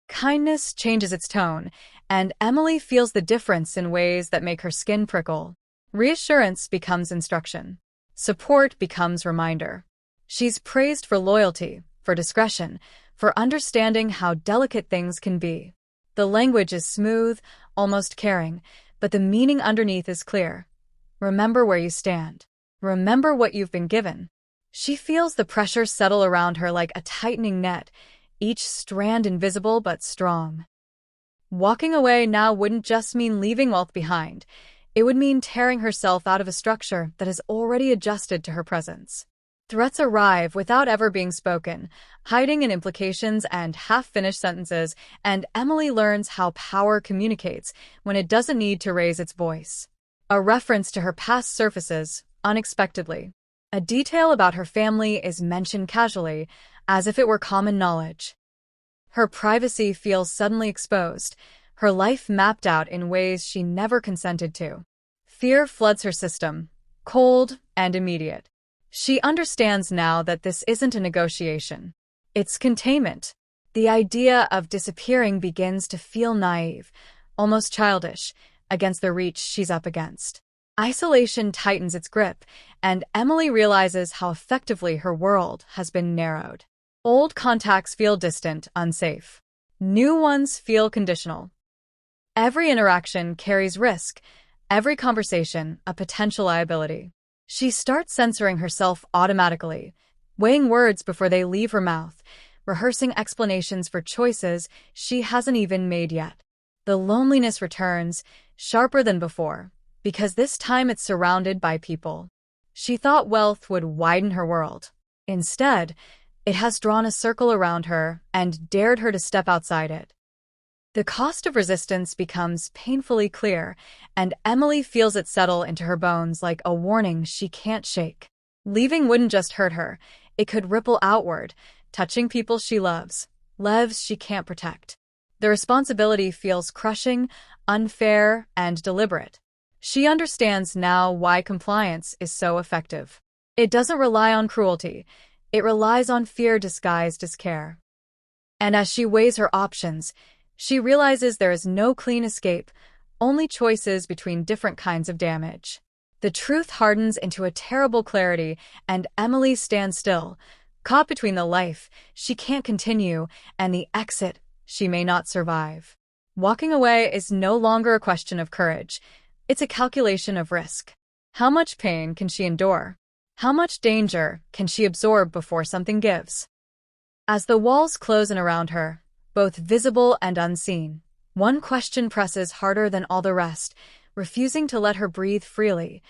Kindness changes its tone, and Emily feels the difference in ways that make her skin prickle. Reassurance becomes instruction. Support becomes reminder. She's praised for loyalty, for discretion, for understanding how delicate things can be. The language is smooth, almost caring, but the meaning underneath is clear. Remember where you stand. Remember what you've been given. She feels the pressure settle around her like a tightening net, each strand invisible but strong. Walking away now wouldn't just mean leaving wealth behind. It would mean tearing herself out of a structure that has already adjusted to her presence. Threats arrive without ever being spoken, hiding in implications and half-finished sentences, and Emily learns how power communicates when it doesn't need to raise its voice. A reference to her past surfaces, unexpectedly. A detail about her family is mentioned casually, as if it were common knowledge. Her privacy feels suddenly exposed, her life mapped out in ways she never consented to. Fear floods her system, cold and immediate. She understands now that this isn't a negotiation. It's containment. The idea of disappearing begins to feel naive, almost childish, against the reach she's up against. Isolation tightens its grip, and Emily realizes how effectively her world has been narrowed. Old contacts feel distant, unsafe. New ones feel conditional. Every interaction carries risk, every conversation a potential liability. She starts censoring herself automatically, weighing words before they leave her mouth, rehearsing explanations for choices she hasn't even made yet. The loneliness returns, sharper than before, because this time it's surrounded by people. She thought wealth would widen her world. Instead, it has drawn a circle around her and dared her to step outside it. The cost of resistance becomes painfully clear, and Emily feels it settle into her bones like a warning she can't shake. Leaving wouldn't just hurt her, it could ripple outward, touching people she loves, lives she can't protect. The responsibility feels crushing, unfair, and deliberate. She understands now why compliance is so effective. It doesn't rely on cruelty, it relies on fear disguised as care. And as she weighs her options, she realizes there is no clean escape, only choices between different kinds of damage. The truth hardens into a terrible clarity, and Emily stands still, caught between the life she can't continue and the exit she may not survive. Walking away is no longer a question of courage. It's a calculation of risk. How much pain can she endure? How much danger can she absorb before something gives? As the walls close in around her, both visible and unseen. One question presses harder than all the rest, refusing to let her breathe freely.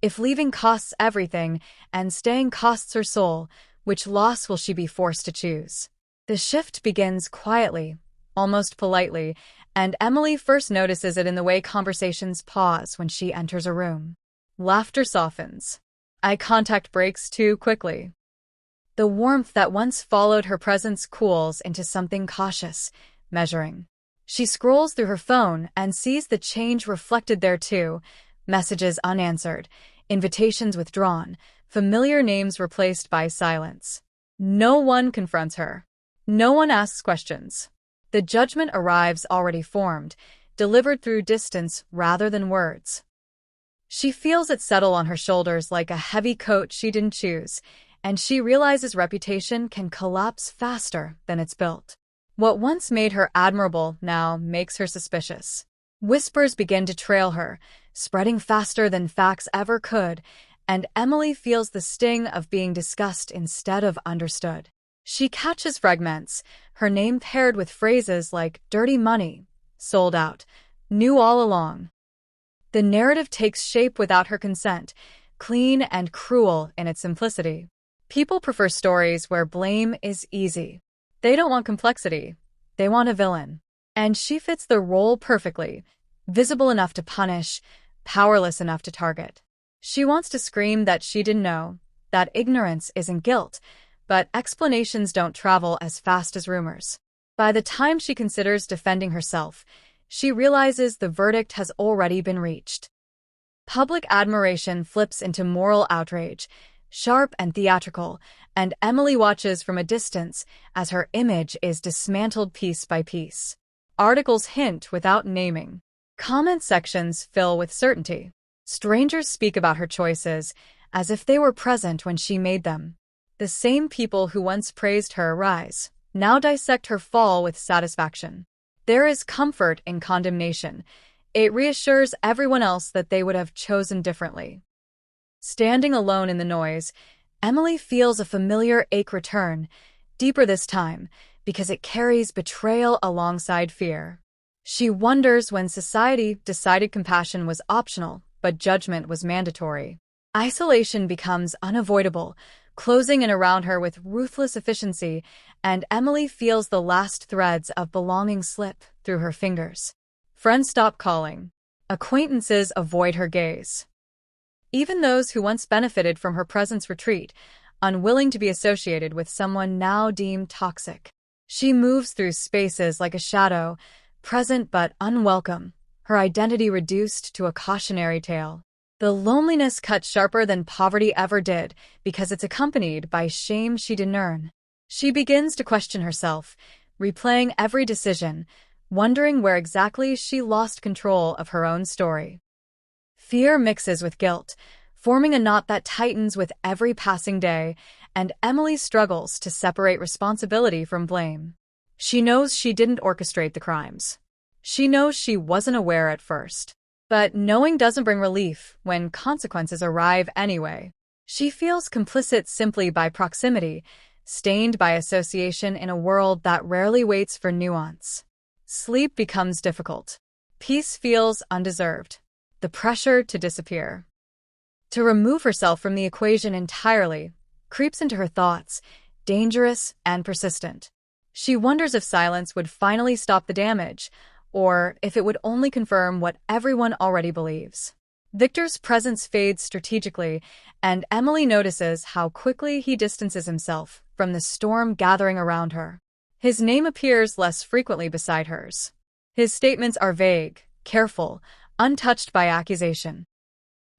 If leaving costs everything, and staying costs her soul, which loss will she be forced to choose? The shift begins quietly, almost politely, and Emily first notices it in the way conversations pause when she enters a room. Laughter softens. Eye contact breaks too quickly. The warmth that once followed her presence cools into something cautious, measuring. She scrolls through her phone and sees the change reflected there too. Messages unanswered, invitations withdrawn, familiar names replaced by silence. No one confronts her. No one asks questions. The judgment arrives already formed, delivered through distance rather than words. She feels it settle on her shoulders like a heavy coat she didn't choose, and she realizes reputation can collapse faster than it's built. What once made her admirable now makes her suspicious. Whispers begin to trail her, spreading faster than facts ever could, and Emily feels the sting of being discussed instead of understood. She catches fragments, her name paired with phrases like dirty money, sold out, knew all along. The narrative takes shape without her consent, clean and cruel in its simplicity. People prefer stories where blame is easy. They don't want complexity. They want a villain. And she fits the role perfectly, visible enough to punish, powerless enough to target. She wants to scream that she didn't know, that ignorance isn't guilt, but explanations don't travel as fast as rumors. By the time she considers defending herself, she realizes the verdict has already been reached. Public admiration flips into moral outrage, sharp and theatrical, and Emily watches from a distance as her image is dismantled piece by piece. Articles hint without naming. Comment sections fill with certainty. Strangers speak about her choices as if they were present when she made them. The same people who once praised her rise, now dissect her fall with satisfaction. There is comfort in condemnation. It reassures everyone else that they would have chosen differently. Standing alone in the noise, Emily feels a familiar ache return, deeper this time, because it carries betrayal alongside fear. She wonders when society decided compassion was optional, but judgment was mandatory. Isolation becomes unavoidable, closing in around her with ruthless efficiency, and Emily feels the last threads of belonging slip through her fingers. Friends stop calling. Acquaintances avoid her gaze. Even those who once benefited from her presence retreat, unwilling to be associated with someone now deemed toxic. She moves through spaces like a shadow, present but unwelcome, her identity reduced to a cautionary tale. The loneliness cuts sharper than poverty ever did because it's accompanied by shame she didn't earn. She begins to question herself, replaying every decision, wondering where exactly she lost control of her own story. Fear mixes with guilt, forming a knot that tightens with every passing day, and Emily struggles to separate responsibility from blame. She knows she didn't orchestrate the crimes. She knows she wasn't aware at first. But knowing doesn't bring relief when consequences arrive anyway. She feels complicit simply by proximity, stained by association in a world that rarely waits for nuance. Sleep becomes difficult. Peace feels undeserved. The pressure to disappear, to remove herself from the equation entirely, creeps into her thoughts, dangerous and persistent. She wonders if silence would finally stop the damage, or if it would only confirm what everyone already believes. Victor's presence fades strategically, and Emily notices how quickly he distances himself from the storm gathering around her. His name appears less frequently beside hers. His statements are vague, careful, untouched by accusation.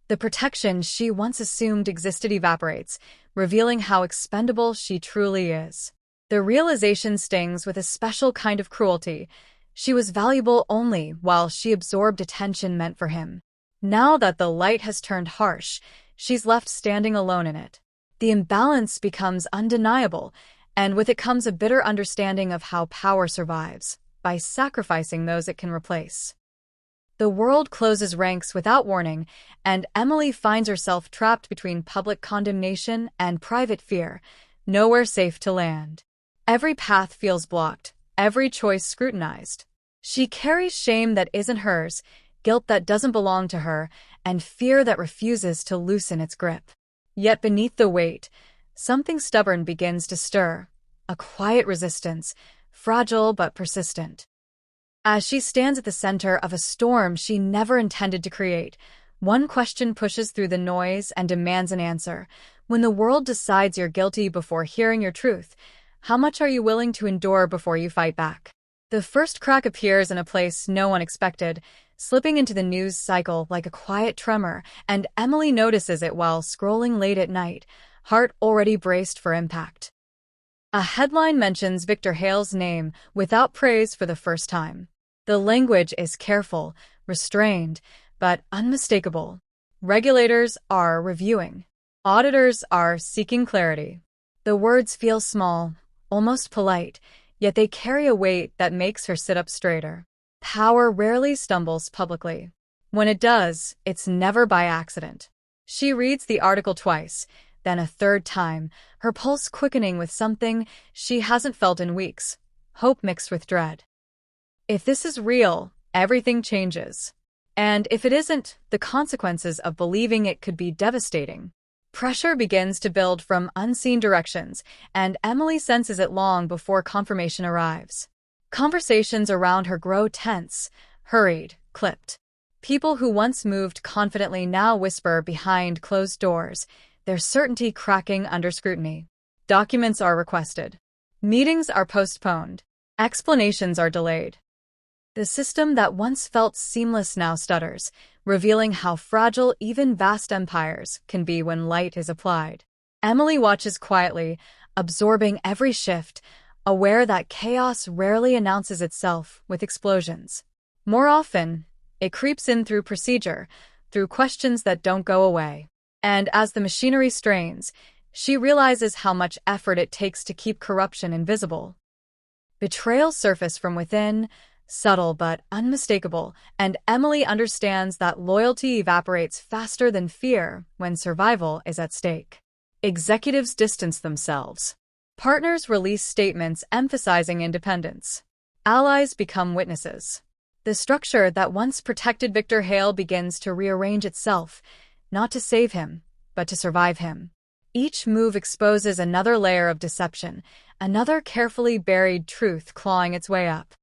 The protection she once assumed existed evaporates, revealing how expendable she truly is. The realization stings with a special kind of cruelty. She was valuable only while she absorbed attention meant for him. Now that the light has turned harsh, she's left standing alone in it. The imbalance becomes undeniable, and with it comes a bitter understanding of how power survives, by sacrificing those it can replace. The world closes ranks without warning, and Emily finds herself trapped between public condemnation and private fear, nowhere safe to land. Every path feels blocked, every choice scrutinized. She carries shame that isn't hers, guilt that doesn't belong to her, and fear that refuses to loosen its grip. Yet beneath the weight, something stubborn begins to stir, a quiet resistance, fragile but persistent. As she stands at the center of a storm she never intended to create, one question pushes through the noise and demands an answer. When the world decides you're guilty before hearing your truth, how much are you willing to endure before you fight back? The first crack appears in a place no one expected, slipping into the news cycle like a quiet tremor, and Emily notices it while scrolling late at night, heart already braced for impact. A headline mentions Victor Hale's name without praise for the first time. The language is careful, restrained, but unmistakable. Regulators are reviewing. Auditors are seeking clarity. The words feel small, almost polite, yet they carry a weight that makes her sit up straighter. Power rarely stumbles publicly. When it does, it's never by accident. She reads the article twice, then a third time, her pulse quickening with something she hasn't felt in weeks, hope mixed with dread. If this is real, everything changes. And if it isn't, the consequences of believing it could be devastating. Pressure begins to build from unseen directions, and Emily senses it long before confirmation arrives. Conversations around her grow tense, hurried, clipped. People who once moved confidently now whisper behind closed doors, their certainty cracking under scrutiny. Documents are requested. Meetings are postponed. Explanations are delayed. The system that once felt seamless now stutters, revealing how fragile even vast empires can be when light is applied. Emily watches quietly, absorbing every shift, aware that chaos rarely announces itself with explosions. More often, it creeps in through procedure, through questions that don't go away. And as the machinery strains, she realizes how much effort it takes to keep corruption invisible. Betrayals surface from within, subtle but unmistakable, and Emily understands that loyalty evaporates faster than fear when survival is at stake. Executives distance themselves. Partners release statements emphasizing independence. Allies become witnesses. The structure that once protected Victor Hale begins to rearrange itself, not to save him, but to survive him. Each move exposes another layer of deception, another carefully buried truth clawing its way up.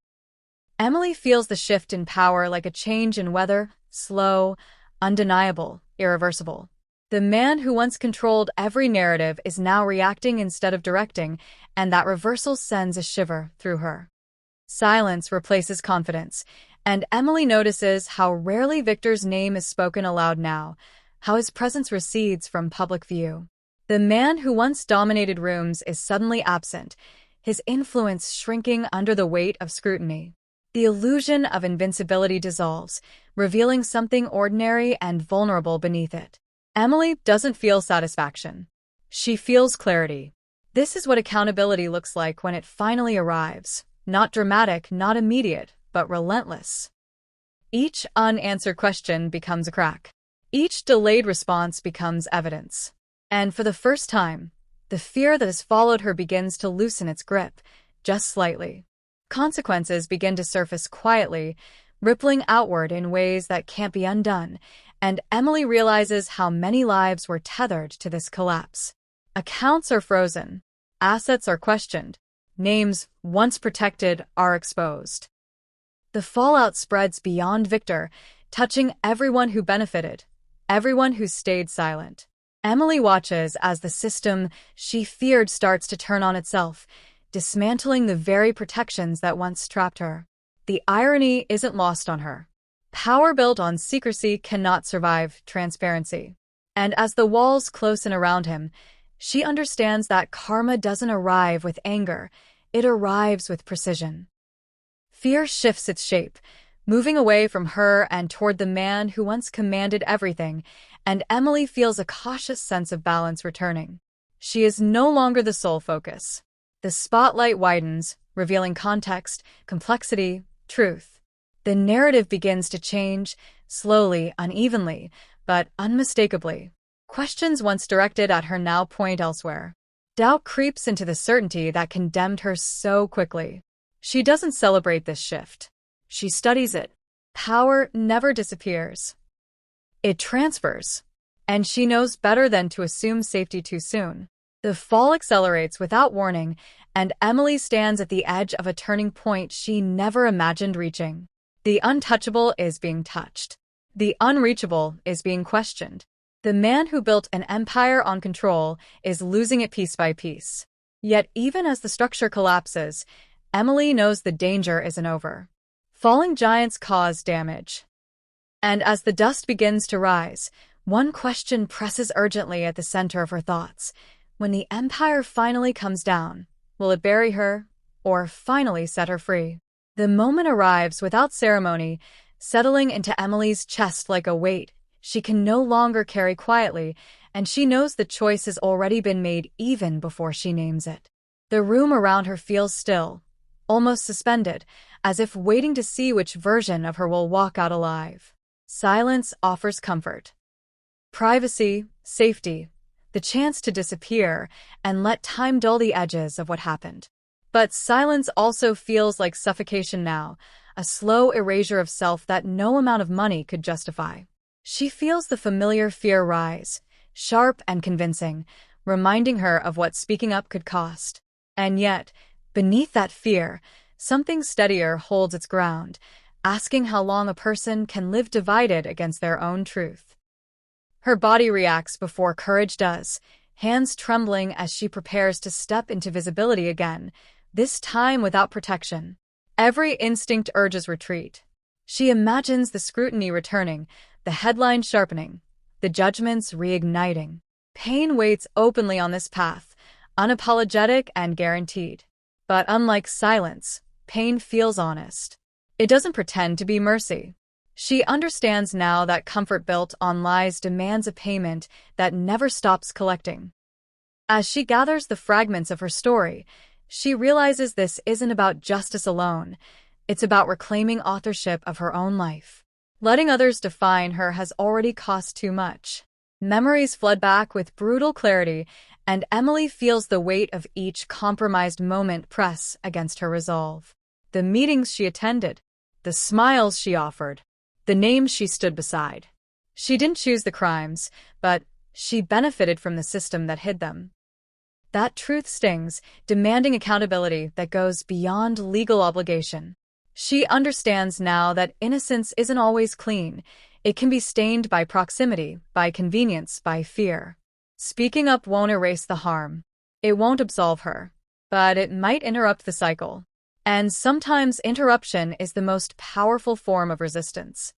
Emily feels the shift in power like a change in weather, slow, undeniable, irreversible. The man who once controlled every narrative is now reacting instead of directing, and that reversal sends a shiver through her. Silence replaces confidence, and Emily notices how rarely Victor's name is spoken aloud now, how his presence recedes from public view. The man who once dominated rooms is suddenly absent, his influence shrinking under the weight of scrutiny. The illusion of invincibility dissolves, revealing something ordinary and vulnerable beneath it. Emily doesn't feel satisfaction. She feels clarity. This is what accountability looks like when it finally arrives. Not dramatic, not immediate, but relentless. Each unanswered question becomes a crack. Each delayed response becomes evidence. And for the first time, the fear that has followed her begins to loosen its grip, just slightly. Consequences begin to surface quietly, rippling outward in ways that can't be undone, and Emily realizes how many lives were tethered to this collapse. Accounts are frozen, assets are questioned, names once protected are exposed. The fallout spreads beyond Victor, touching everyone who benefited, everyone who stayed silent. Emily watches as the system she feared starts to turn on itself, dismantling the very protections that once trapped her. The irony isn't lost on her. Power built on secrecy cannot survive transparency. And as the walls close in around him, she understands that karma doesn't arrive with anger, it arrives with precision. Fear shifts its shape, moving away from her and toward the man who once commanded everything, and Emily feels a cautious sense of balance returning. She is no longer the sole focus. The spotlight widens, revealing context, complexity, truth. The narrative begins to change, slowly, unevenly, but unmistakably. Questions once directed at her now point elsewhere. Doubt creeps into the certainty that condemned her so quickly. She doesn't celebrate this shift. She studies it. Power never disappears. It transfers. And she knows better than to assume safety too soon. The fall accelerates without warning, and Emily stands at the edge of a turning point she never imagined reaching. The untouchable is being touched. The unreachable is being questioned. The man who built an empire on control is losing it piece by piece. Yet even as the structure collapses, Emily knows the danger isn't over. Falling giants cause damage. And as the dust begins to rise, one question presses urgently at the center of her thoughts. When the empire finally comes down, will it bury her, or finally set her free? The moment arrives without ceremony, settling into Emily's chest like a weight she can no longer carry quietly, and she knows the choice has already been made even before she names it. The room around her feels still, almost suspended, as if waiting to see which version of her will walk out alive. Silence offers comfort. Privacy, safety, the chance to disappear and let time dull the edges of what happened. But silence also feels like suffocation now, a slow erasure of self that no amount of money could justify. She feels the familiar fear rise, sharp and convincing, reminding her of what speaking up could cost. And yet, beneath that fear, something steadier holds its ground, asking how long a person can live divided against their own truth. Her body reacts before courage does, hands trembling as she prepares to step into visibility again, this time without protection. Every instinct urges retreat. She imagines the scrutiny returning, the headline sharpening, the judgments reigniting. Pain waits openly on this path, unapologetic and guaranteed. But unlike silence, pain feels honest. It doesn't pretend to be mercy. She understands now that comfort built on lies demands a payment that never stops collecting. As she gathers the fragments of her story, she realizes this isn't about justice alone. It's about reclaiming authorship of her own life. Letting others define her has already cost too much. Memories flood back with brutal clarity, and Emily feels the weight of each compromised moment press against her resolve. The meetings she attended, the smiles she offered, the names she stood beside. She didn't choose the crimes, but she benefited from the system that hid them. That truth stings, demanding accountability that goes beyond legal obligation. She understands now that innocence isn't always clean. It can be stained by proximity, by convenience, by fear. Speaking up won't erase the harm. It won't absolve her, but it might interrupt the cycle. And sometimes interruption is the most powerful form of resistance.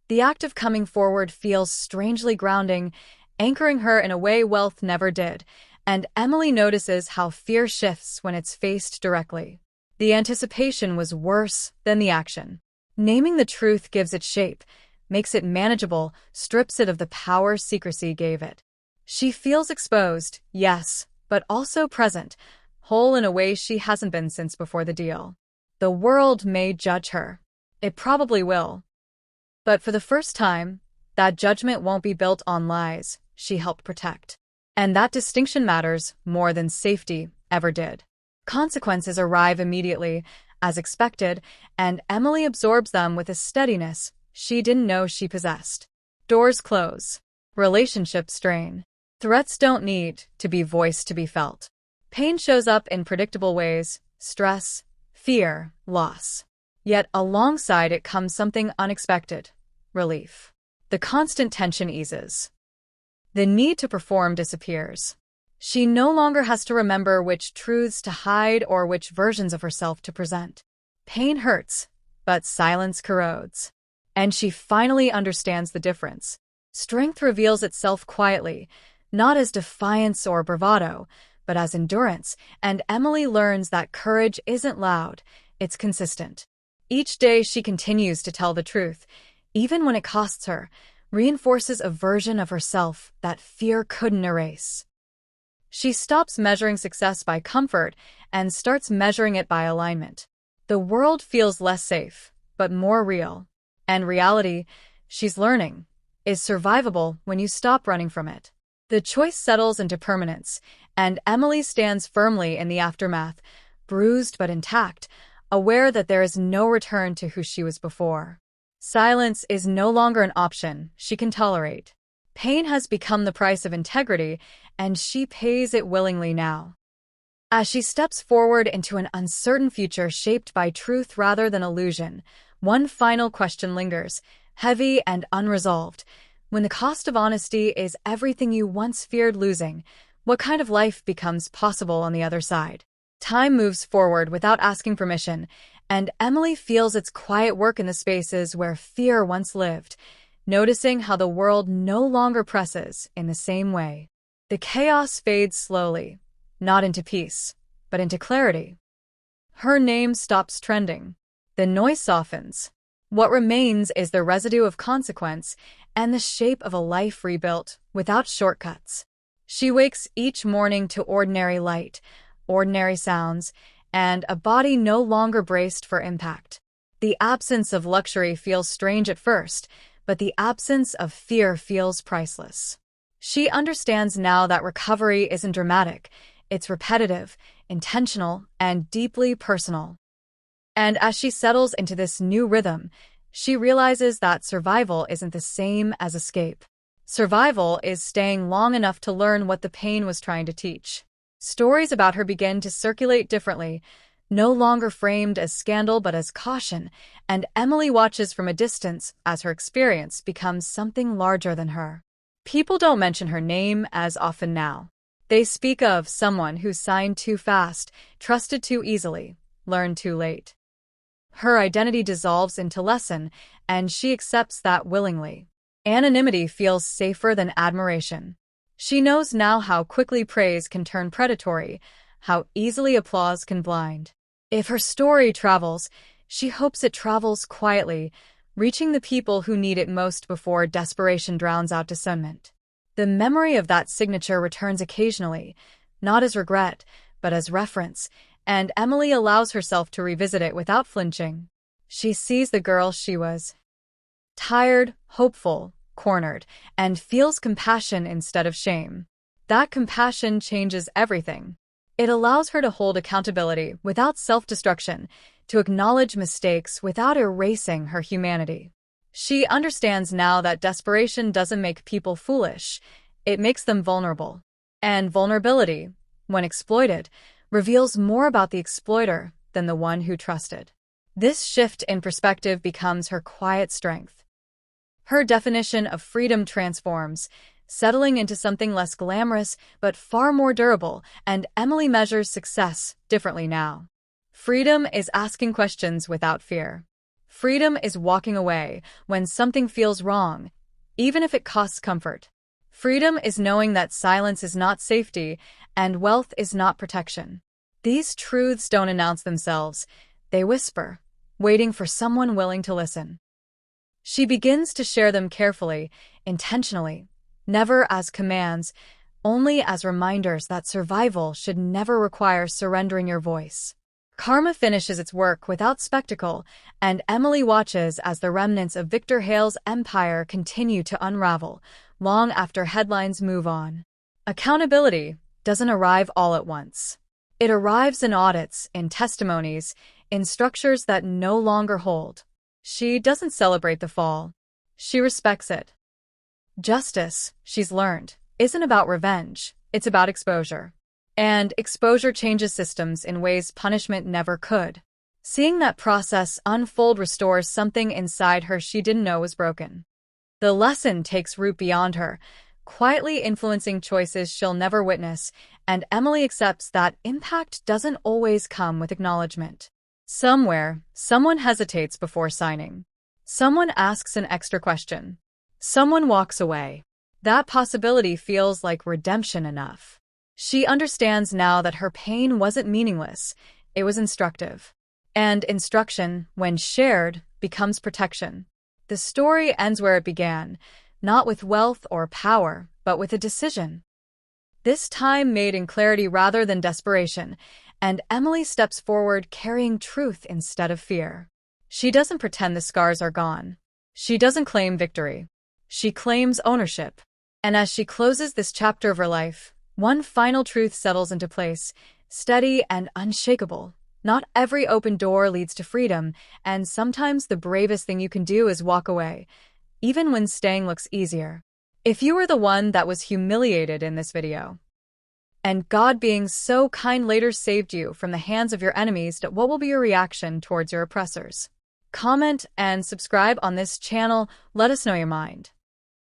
The act of coming forward feels strangely grounding, anchoring her in a way wealth never did, and Emily notices how fear shifts when it's faced directly. The anticipation was worse than the action. Naming the truth gives it shape, makes it manageable, strips it of the power secrecy gave it. She feels exposed, yes, but also present, whole in a way she hasn't been since before the deal. The world may judge her. It probably will. But for the first time, that judgment won't be built on lies she helped protect. And that distinction matters more than safety ever did. Consequences arrive immediately, as expected, and Emily absorbs them with a steadiness she didn't know she possessed. Doors close. Relationships strain. Threats don't need to be voiced to be felt. Pain shows up in predictable ways: stress, fear, loss. Yet alongside it comes something unexpected: relief. The constant tension eases. The need to perform disappears. She no longer has to remember which truths to hide or which versions of herself to present. Pain hurts, but silence corrodes. And she finally understands the difference. Strength reveals itself quietly, not as defiance or bravado, but as endurance, and Emily learns that courage isn't loud, it's consistent. Each day she continues to tell the truth, even when it costs her, reinforces a version of herself that fear couldn't erase. She stops measuring success by comfort and starts measuring it by alignment. The world feels less safe, but more real. And reality, she's learning, is survivable when you stop running from it. The choice settles into permanence, and Emily stands firmly in the aftermath, bruised but intact, aware that there is no return to who she was before. Silence is no longer an option she can tolerate. Pain has become the price of integrity, and she pays it willingly now. As she steps forward into an uncertain future shaped by truth rather than illusion, one final question lingers, heavy and unresolved. When the cost of honesty is everything you once feared losing, what kind of life becomes possible on the other side? Time moves forward without asking permission, and Emily feels its quiet work in the spaces where fear once lived, noticing how the world no longer presses in the same way. The chaos fades slowly, not into peace, but into clarity. Her name stops trending. The noise softens. What remains is the residue of consequence and the shape of a life rebuilt without shortcuts. She wakes each morning to ordinary light, ordinary sounds, and a body no longer braced for impact. The absence of luxury feels strange at first, but the absence of fear feels priceless. She understands now that recovery isn't dramatic, it's repetitive, intentional, and deeply personal. And as she settles into this new rhythm, she realizes that survival isn't the same as escape. Survival is staying long enough to learn what the pain was trying to teach. Stories about her begin to circulate differently, no longer framed as scandal but as caution, and Emily watches from a distance as her experience becomes something larger than her. People don't mention her name as often now. They speak of someone who signed too fast, trusted too easily, learned too late. Her identity dissolves into lesson, and she accepts that willingly. Anonymity feels safer than admiration. She knows now how quickly praise can turn predatory, how easily applause can blind. If her story travels, she hopes it travels quietly, reaching the people who need it most before desperation drowns out discernment. The memory of that signature returns occasionally, not as regret, but as reference, and Emily allows herself to revisit it without flinching. She sees the girl she was. Tired, hopeful, cornered, and feels compassion instead of shame. That compassion changes everything. It allows her to hold accountability without self-destruction, to acknowledge mistakes without erasing her humanity. She understands now that desperation doesn't make people foolish, it makes them vulnerable. And vulnerability, when exploited, reveals more about the exploiter than the one who trusted. This shift in perspective becomes her quiet strength. Her definition of freedom transforms, settling into something less glamorous but far more durable, and Emily measures success differently now. Freedom is asking questions without fear. Freedom is walking away when something feels wrong, even if it costs comfort. Freedom is knowing that silence is not safety and wealth is not protection. These truths don't announce themselves, they whisper, waiting for someone willing to listen. She begins to share them carefully, intentionally, never as commands, only as reminders that survival should never require surrendering your voice. Karma finishes its work without spectacle, and Emily watches as the remnants of Victor Hale's empire continue to unravel, long after headlines move on. Accountability doesn't arrive all at once. It arrives in audits, in testimonies, in structures that no longer hold. She doesn't celebrate the fall. She respects it. Justice, she's learned, isn't about revenge, it's about exposure. And exposure changes systems in ways punishment never could. Seeing that process unfold restores something inside her she didn't know was broken. The lesson takes root beyond her, quietly influencing choices she'll never witness, and Emily accepts that impact doesn't always come with acknowledgement. Somewhere, someone hesitates before signing. Someone asks an extra question. Someone walks away. That possibility feels like redemption enough. She understands now that her pain wasn't meaningless, it was instructive. And instruction, when shared, becomes protection. The story ends where it began, not with wealth or power, but with a decision. This time made in clarity rather than desperation, and Emily steps forward carrying truth instead of fear. She doesn't pretend the scars are gone. She doesn't claim victory. She claims ownership. And as she closes this chapter of her life, one final truth settles into place, steady and unshakable. Not every open door leads to freedom, and sometimes the bravest thing you can do is walk away, even when staying looks easier. If you were the one that was humiliated in this video, and God being so kind later saved you from the hands of your enemies, what will be your reaction towards your oppressors? Comment and subscribe on this channel. Let us know your mind.